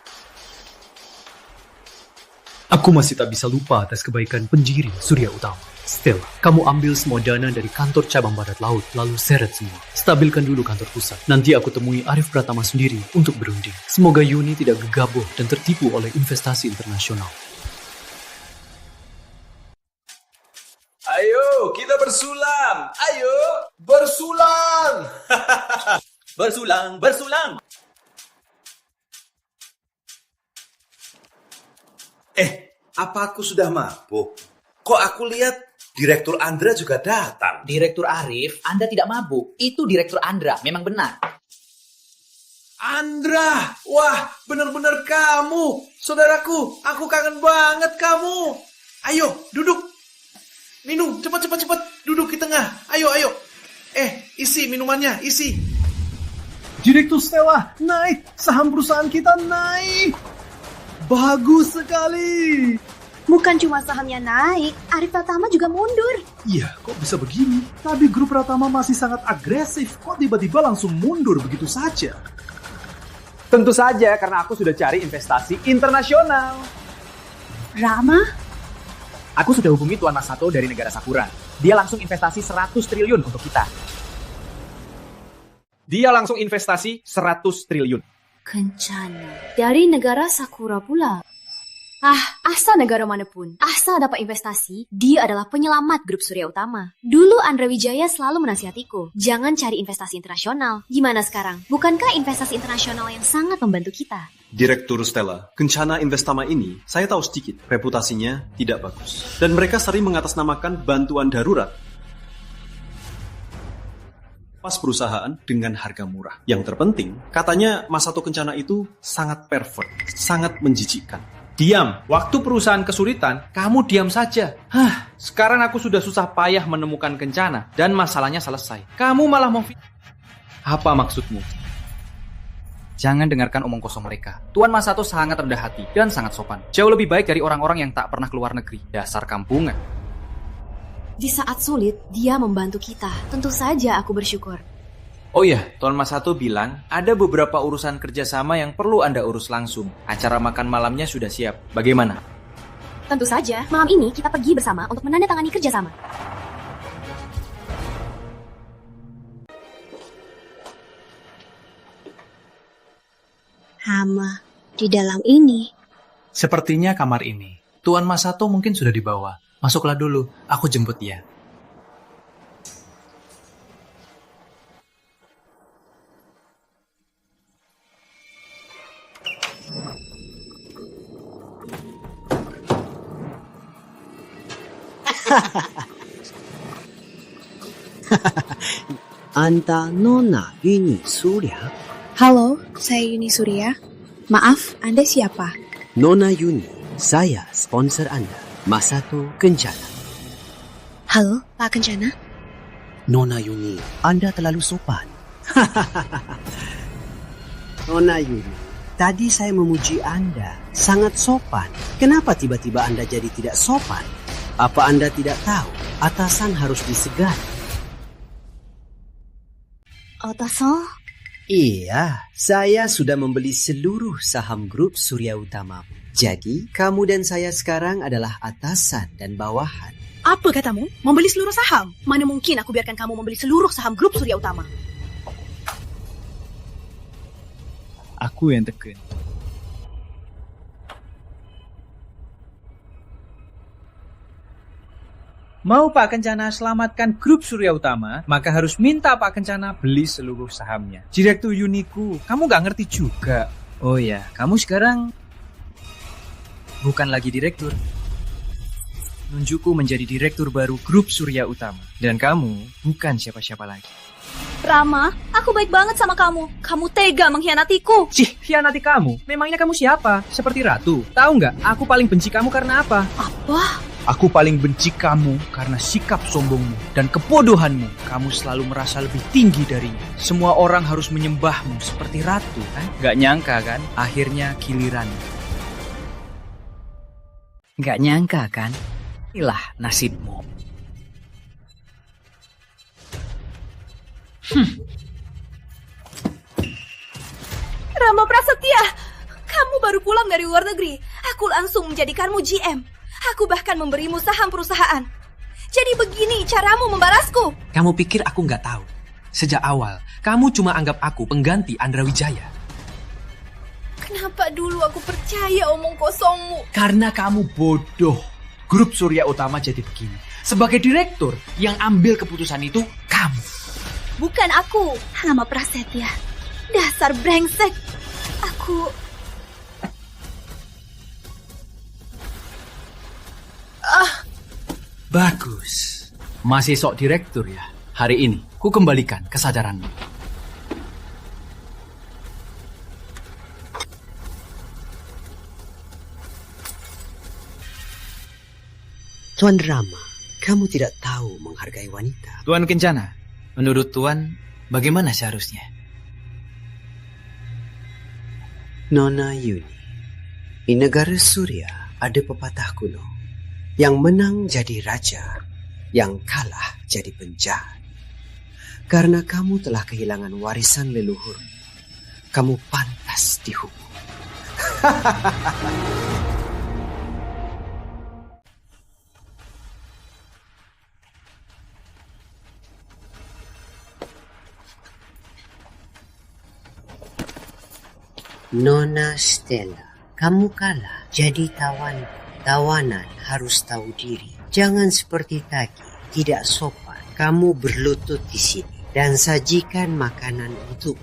Aku masih tak bisa lupa atas kebaikan pendiri Surya Utama. Stella, kamu ambil semua dana dari kantor cabang Barat Laut, lalu seret semua. Stabilkan dulu kantor pusat. Nanti aku temui Arif Pratama sendiri untuk berunding. Semoga Yuni tidak gegabah dan tertipu oleh investasi internasional. Ayo, kita bersulang. Ayo, bersulang. Bersulang. Apa aku sudah mabuk? Kok aku lihat Direktur Andra juga datang? Direktur Arif, Anda tidak mabuk. Itu Direktur Andra, memang benar. Andra, wah benar-benar kamu. Saudaraku, aku kangen banget kamu. Ayo, duduk. Minum, cepat. Duduk di tengah. Ayo. Isi minumannya, isi. Direktur Stella, naik. Saham perusahaan kita naik. Bagus sekali. Bukan cuma sahamnya naik, Arif Pratama juga mundur. Iya, kok bisa begini? Tadi grup Pratama masih sangat agresif. Kok tiba-tiba langsung mundur begitu saja? Tentu saja karena aku sudah cari investasi internasional. Rama? Aku sudah hubungi Tuan Masato dari negara Sakura. Dia langsung investasi 100 triliun untuk kita. Dia langsung investasi 100 triliun. Kencana. Dari negara Sakura pula. Asal negara manapun, asal dapat investasi, dia adalah penyelamat grup Surya Utama. Dulu Andra Wijaya selalu menasihatiku, jangan cari investasi internasional. Gimana sekarang? Bukankah investasi internasional yang sangat membantu kita? Direktur Stella, Kencana Investama ini, saya tahu sedikit, reputasinya tidak bagus. Dan mereka sering mengatasnamakan bantuan darurat pas perusahaan dengan harga murah. Yang terpenting, katanya Mas Sato Kencana itu sangat pervert, sangat menjijikkan. Diam, waktu perusahaan kesulitan, kamu diam saja. Sekarang aku sudah susah payah menemukan Kencana dan masalahnya selesai. Kamu malah mau... Apa maksudmu? Jangan dengarkan omong kosong mereka. Tuan Mas Sato sangat rendah hati dan sangat sopan. Jauh lebih baik dari orang-orang yang tak pernah keluar negeri. Dasar kampungan. Di saat sulit, dia membantu kita. Tentu saja aku bersyukur. Oh iya, Tuan Mas Sato bilang ada beberapa urusan kerjasama yang perlu Anda urus langsung. Acara makan malamnya sudah siap. Bagaimana? Tentu saja, malam ini kita pergi bersama untuk menandatangani kerjasama. Hama, di dalam ini. Sepertinya kamar ini. Tuan Mas Sato mungkin sudah dibawa. Masuklah dulu, aku jemput dia. Anda Nona Yuni Surya? Halo, saya Yuni Surya. Maaf, Anda siapa? Nona Yuni, saya sponsor Anda, Mas Sato Kencana. Halo, Pak Kencana. Nona Yuni, Anda terlalu sopan. Nona Yuni, tadi saya memuji Anda, sangat sopan. Kenapa tiba-tiba Anda jadi tidak sopan? Apa Anda tidak tahu, atasan harus disegani? Atasan? Iya, saya sudah membeli seluruh saham grup Surya Utama. Jadi, kamu dan saya sekarang adalah atasan dan bawahan. Apa katamu? Membeli seluruh saham? Mana mungkin aku biarkan kamu membeli seluruh saham grup Surya Utama? Aku yang tekan. Mau Pak Kencana selamatkan grup Surya Utama, maka harus minta Pak Kencana beli seluruh sahamnya. Direktur Uniku, kamu gak ngerti juga. Oh ya, kamu sekarang bukan lagi direktur. Nunjukku menjadi direktur baru grup Surya Utama. Dan kamu bukan siapa-siapa lagi. Rama, aku baik banget sama kamu. Kamu tega mengkhianatiku. Khianati kamu? Memangnya kamu siapa? Seperti ratu. Tahu nggak, aku paling benci kamu karena apa? Apa? Aku paling benci kamu karena sikap sombongmu dan kebodohanmu. Kamu selalu merasa lebih tinggi darinya. Semua orang harus menyembahmu seperti ratu, kan? Gak nyangka kan? Akhirnya giliran. Gak nyangka kan? Inilah nasibmu. Rama Prasetya, kamu baru pulang dari luar negeri. Aku langsung menjadikanmu GM. Aku bahkan memberimu saham perusahaan. Jadi begini caramu membalasku. Kamu pikir aku nggak tahu? Sejak awal, kamu cuma anggap aku pengganti Andra Wijaya. Kenapa dulu aku percaya omong kosongmu? Karena kamu bodoh. Grup Surya Utama jadi begini. Sebagai direktur, yang ambil keputusan itu kamu. Bukan aku, Rama Prasetya. Dasar brengsek. Aku... Bagus. Masih sok direktur ya. Hari ini, ku kembalikan kesadaranmu. Tuan Rama, kamu tidak tahu menghargai wanita. Tuan Kencana, menurut Tuan, bagaimana seharusnya? Nona Yuni, di negara Surya ada pepatah kuno. Yang menang jadi raja, yang kalah jadi penjahat. Karena kamu telah kehilangan warisan leluhur, kamu pantas dihukum. Nona Stella, kamu kalah. Jadi tawanan harus tahu diri. Jangan seperti tadi, tidak sopan. Kamu berlutut di sini dan sajikan makanan untuk.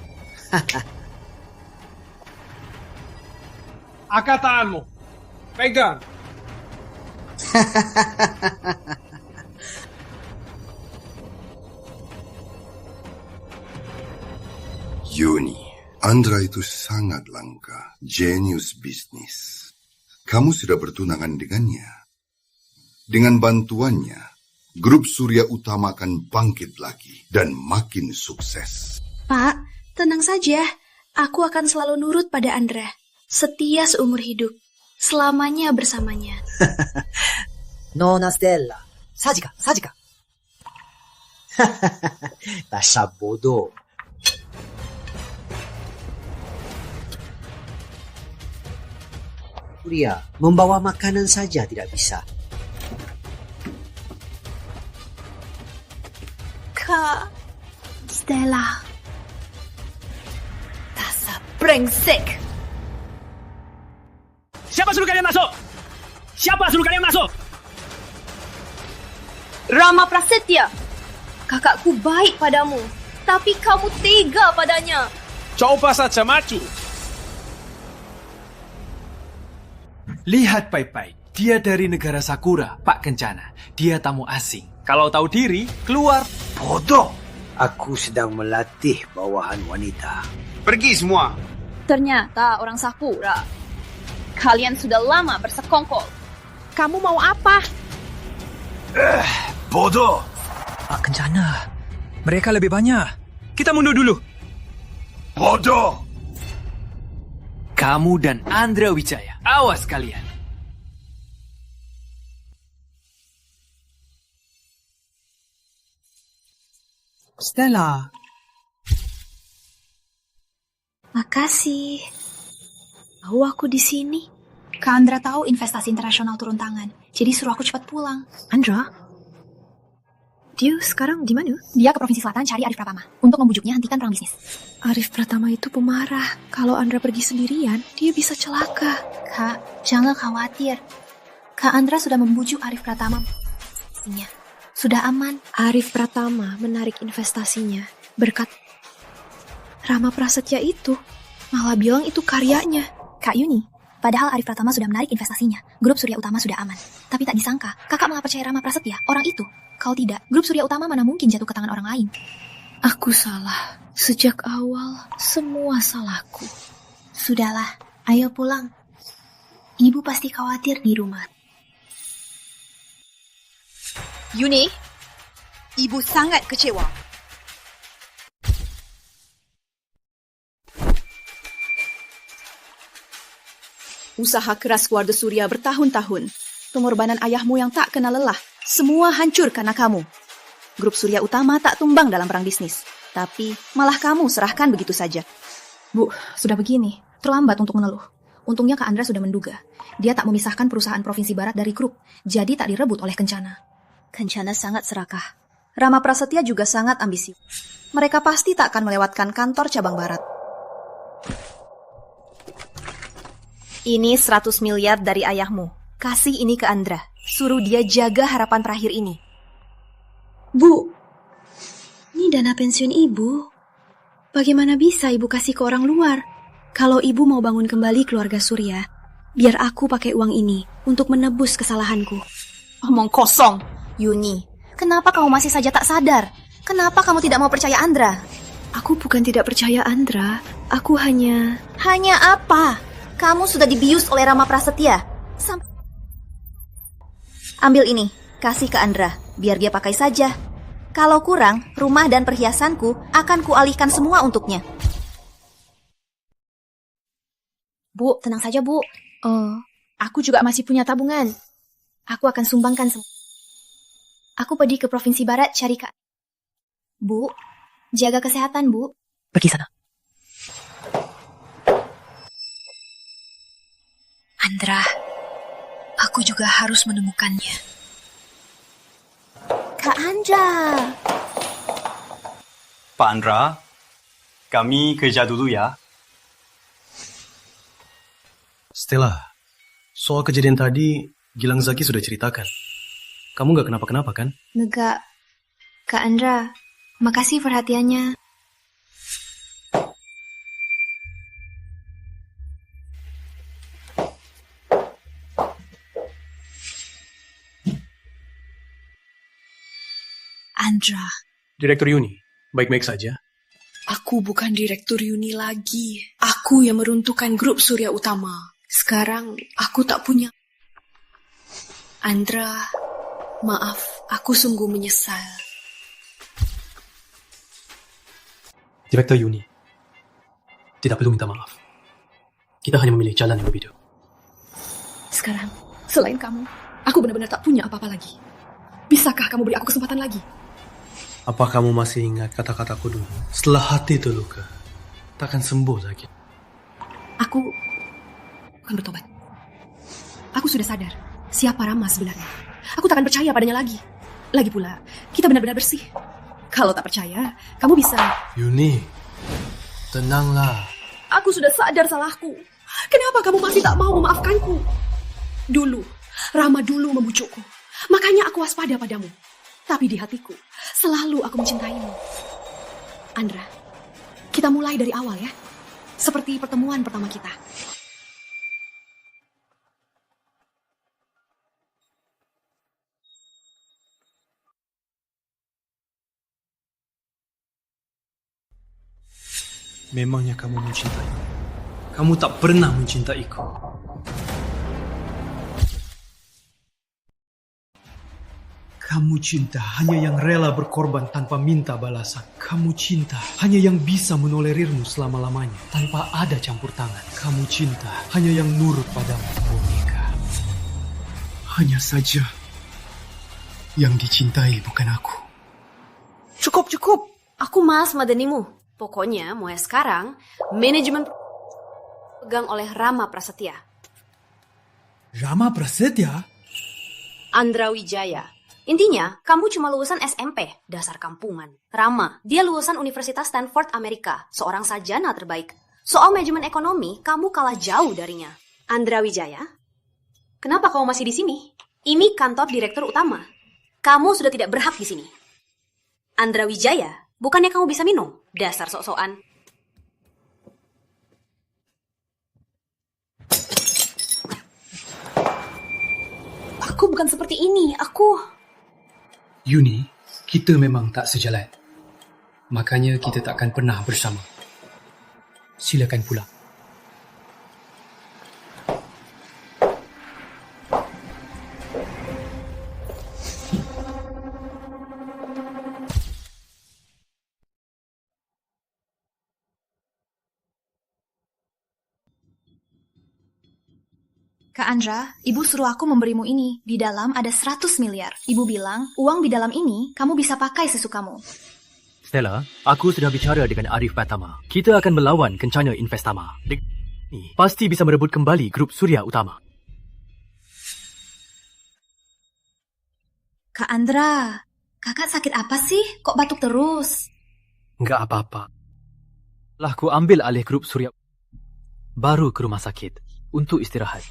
Angkat tanganmu. Pegang. Yuni, Andra itu sangat langka. Jenius bisnis. Kamu sudah bertunangan dengannya. Dengan bantuannya, grup Surya Utama akan bangkit lagi dan makin sukses. Pak, tenang saja. Aku akan selalu nurut pada Andra. Setia seumur hidup. Selamanya bersamanya. Nona Stella, sajika. Dasar bodoh. Surya, membawa makanan saja tidak bisa. Kak Stella. Dasar brengsek. Siapa suruh kalian masuk? Siapa suruh kalian masuk? Rama Prasetya, kakakku baik padamu, tapi kamu tega padanya. Coba saja maju. Lihat baik-baik, dia dari negara Sakura, Pak Kencana. Dia tamu asing. Kalau tahu diri, keluar. Bodoh. Aku sedang melatih bawahan wanita. Pergi semua. Ternyata orang Sakura. Kalian sudah lama bersekongkol. Kamu mau apa? Bodoh. Pak Kencana, mereka lebih banyak. Kita mundur dulu. Bodoh. Kamu dan Andra Wijaya, awas kalian. Stella. Makasih. Tahu aku di sini. Kak Andra tahu investasi internasional turun tangan. Jadi suruh aku cepat pulang. Andra? Dia sekarang di mana? Dia ke Provinsi Selatan cari Arif Pratama untuk membujuknya hentikan perang bisnis. Arif Pratama itu pemarah. Kalau Andra pergi sendirian, dia bisa celaka. Kak, jangan khawatir. Kak Andra sudah membujuk Arif Pratama. Sudah aman. Arif Pratama menarik investasinya berkat Rama Prasetya itu. Malah bilang itu karyanya. Kak Yuni, padahal Arif Pratama sudah menarik investasinya. Grup Surya Utama sudah aman. Tapi tak disangka, kakak malah percaya Rama Prasetya, orang itu. Kalau tidak, grup Surya Utama mana mungkin jatuh ke tangan orang lain. Aku salah. Sejak awal, semua salahku. Sudahlah, ayo pulang. Ibu pasti khawatir di rumah. Yuni, ibu sangat kecewa. Usaha keras keluarga Surya bertahun-tahun. Pengorbanan ayahmu yang tak kenal lelah. Semua hancur karena kamu. Grup Surya Utama tak tumbang dalam perang bisnis. Tapi malah kamu serahkan begitu saja. Bu, sudah begini. Terlambat untuk mengeluh. Untungnya Kak Andra sudah menduga. Dia tak memisahkan perusahaan Provinsi Barat dari grup. Jadi tak direbut oleh Kencana. Kencana sangat serakah. Rama Prasetya juga sangat ambisius. Mereka pasti tak akan melewatkan kantor cabang Barat. Ini 100 miliar dari ayahmu. Kasih ini ke Andra. Suruh dia jaga harapan terakhir ini. Bu, ini dana pensiun ibu. Bagaimana bisa ibu kasih ke orang luar? Kalau ibu mau bangun kembali keluarga Surya, biar aku pakai uang ini untuk menebus kesalahanku. Omong kosong, Yuni. Kenapa kamu masih saja tak sadar? Kenapa kamu tidak mau percaya Andra? Aku bukan tidak percaya Andra. Aku hanya... Hanya apa? Kamu sudah dibius oleh Rama Prasetya. Ambil ini, kasih ke Andra, biar dia pakai saja. Kalau kurang, rumah dan perhiasanku akan kualihkan semua untuknya. Bu, tenang saja, Bu. Aku juga masih punya tabungan. Aku akan sumbangkan semua. Aku pergi ke Provinsi Barat cari Kak. Bu, jaga kesehatan, Bu. Pergi sana. Andra, aku juga harus menemukannya. Kak Andra. Pak Andra, kami kerja dulu ya. Stella, Soal kejadian tadi, Gilang Zaki sudah ceritakan. Kamu nggak kenapa-kenapa kan? Enggak. Kak Andra, makasih perhatiannya. Andra, Direktur Yuni, baik-baik saja. aku bukan Direktur Yuni lagi. Aku yang meruntuhkan grup Surya Utama. Sekarang aku tak punya. Andra, maaf, aku sungguh menyesal. Direktur Yuni, tidak perlu minta maaf. Kita hanya memilih jalan yang berbeda. Sekarang, selain kamu, aku benar-benar tak punya apa-apa lagi. Bisakah kamu beri aku kesempatan lagi? Apa kamu masih ingat kata-kataku dulu? Setelah hati terluka, takkan sembuh lagi. Aku akan bertobat. Aku sudah sadar siapa Rama sebenarnya. Aku tak akan percaya padanya lagi. Lagi pula, kita benar-benar bersih. Kalau tak percaya, kamu bisa... Yuni, tenanglah. Aku sudah sadar salahku. Kenapa kamu masih tak mau memaafkanku? Dulu, Rama dulu membujukku. Makanya aku waspada padamu. Tapi di hatiku, selalu aku mencintaimu. Andra, kita mulai dari awal ya. Seperti pertemuan pertama kita. Memangnya kamu mencintai? Kamu tak pernah mencintaiku. Kamu cinta hanya yang rela berkorban tanpa minta balasan. Kamu cinta hanya yang bisa menolerirmu selama-lamanya tanpa ada campur tangan. Kamu cinta hanya yang nurut padamu, Monica. Hanya saja yang dicintai bukan aku. Cukup. Aku malas madanimu. Pokoknya mulai sekarang, manajemen pegang oleh Rama Prasetya. Rama Prasetya? Andra Wijaya. Intinya, kamu cuma lulusan SMP, dasar kampungan. Rama, dia lulusan Universitas Stanford Amerika, seorang sarjana terbaik. Soal manajemen ekonomi, kamu kalah jauh darinya. Andra Wijaya, kenapa kamu masih di sini? Ini kantor direktur utama. Kamu sudah tidak berhak di sini. Andra Wijaya, bukannya kamu bisa minum? Dasar sok-sokan. Aku bukan seperti ini, Yuni, kita memang tak sejalan. Makanya kita tak akan pernah bersama. Silakan pulang. Kak Andra, ibu suruh aku memberimu ini. Di dalam ada 100 miliar. Ibu bilang, uang di dalam ini kamu bisa pakai sesukamu. Stella, aku sudah bicara dengan Arif Pratama. Kita akan melawan Kencana Investama. Ini pasti bisa merebut kembali grup Surya Utama. Kak Andra, kakak sakit apa sih? Kok batuk terus? Enggak apa-apa. Lah ku ambil alih grup Surya. Baru ke rumah sakit untuk istirahat.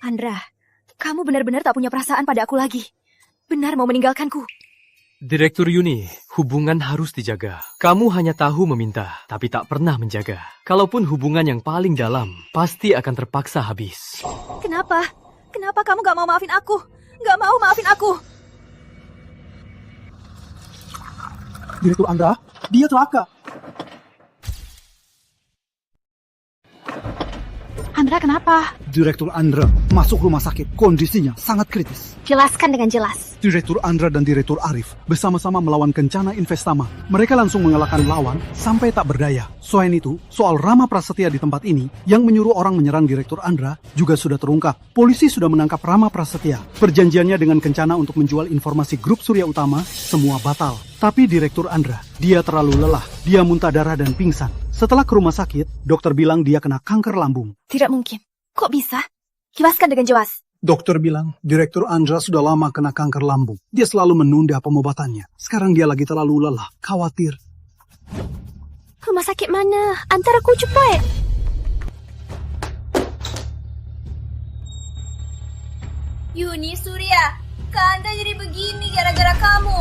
Andra, kamu benar-benar tak punya perasaan pada aku lagi. Benar mau meninggalkanku. Direktur Yuni, hubungan harus dijaga. Kamu hanya tahu meminta, tapi tak pernah menjaga. Kalaupun hubungan yang paling dalam, pasti akan terpaksa habis. Kenapa? Kenapa kamu gak mau maafin aku? Gak mau maafin aku? Direktur Andra, dia celaka. Andra, kenapa? Direktur Andra masuk rumah sakit. Kondisinya sangat kritis. Jelaskan dengan jelas. Direktur Andra dan Direktur Arif bersama-sama melawan Kencana Investama. Mereka langsung mengalahkan lawan sampai tak berdaya. Selain itu, soal Rama Prasetya di tempat ini yang menyuruh orang menyerang Direktur Andra juga sudah terungkap. Polisi sudah menangkap Rama Prasetya. Perjanjiannya dengan Kencana untuk menjual informasi grup Surya Utama semua batal. Tapi Direktur Andra, dia terlalu lelah. Dia muntah darah dan pingsan. Setelah ke rumah sakit, dokter bilang dia kena kanker lambung. Tidak mungkin. Kok bisa? Jelaskan dengan jelas. Dokter bilang, Direktur Andra sudah lama kena kanker lambung. Dia selalu menunda pengobatannya. Sekarang dia lagi terlalu lelah, khawatir. Rumah sakit mana? Antar aku cepat. Yuni, Surya, Kak Andra jadi begini gara-gara kamu.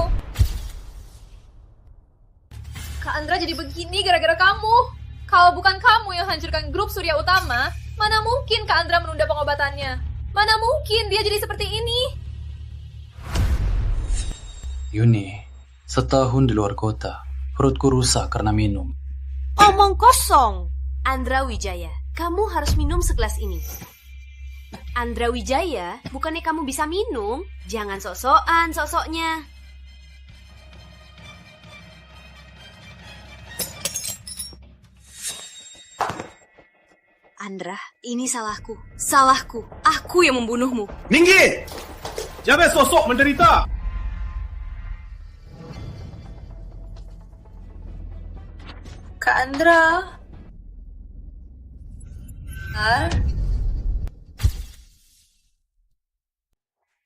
Kak Andra jadi begini gara-gara kamu. Kalau bukan kamu yang hancurkan grup Surya Utama, mana mungkin Kak Andra menunda pengobatannya? Mana mungkin dia jadi seperti ini? Yuni, setahun di luar kota, perutku rusak karena minum. Omong kosong. Andra Wijaya, kamu harus minum segelas ini. Andra Wijaya, bukannya kamu bisa minum? Jangan sok-sokan sok-soknya. Andra, ini salahku. Salahku. Aku yang membunuhmu. Minggir! Jangan sosok menderita! Kak Andra.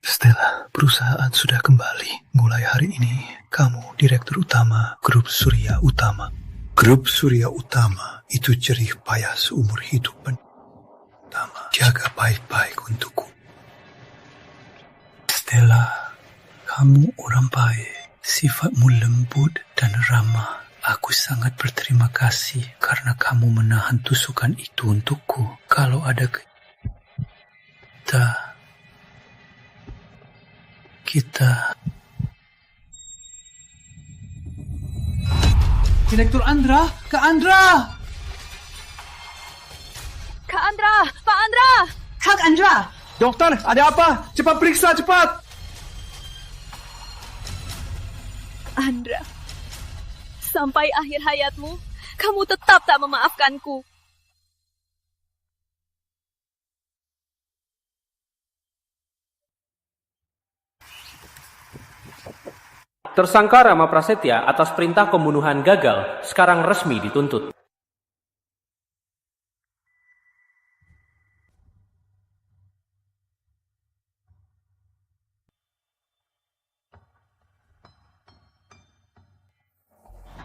Stella, perusahaan sudah kembali. Mulai hari ini, kamu Direktur Utama Grup Surya Utama. Grup Surya Utama itu jerih payah seumur hidup. Utama, jaga baik-baik untukku. Stella, kamu orang baik. Sifatmu lembut dan ramah. Aku sangat berterima kasih karena kamu menahan tusukan itu untukku. Kalau ada kita Direktur Andra, Kak Andra! Kak Andra, Pak Andra! Kak Andra! Dokter, ada apa? Cepat periksa, cepat! Andra, sampai akhir hayatmu, kamu tetap tak memaafkanku. Tersangka Rama Prasetya atas perintah pembunuhan gagal sekarang resmi dituntut.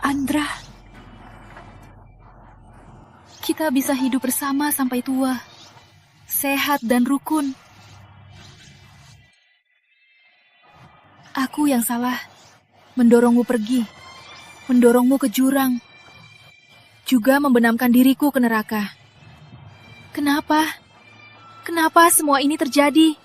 Andra, kita bisa hidup bersama sampai tua, sehat dan rukun. Aku yang salah. Mendorongmu pergi, mendorongmu ke jurang, juga membenamkan diriku ke neraka. Kenapa? Kenapa semua ini terjadi?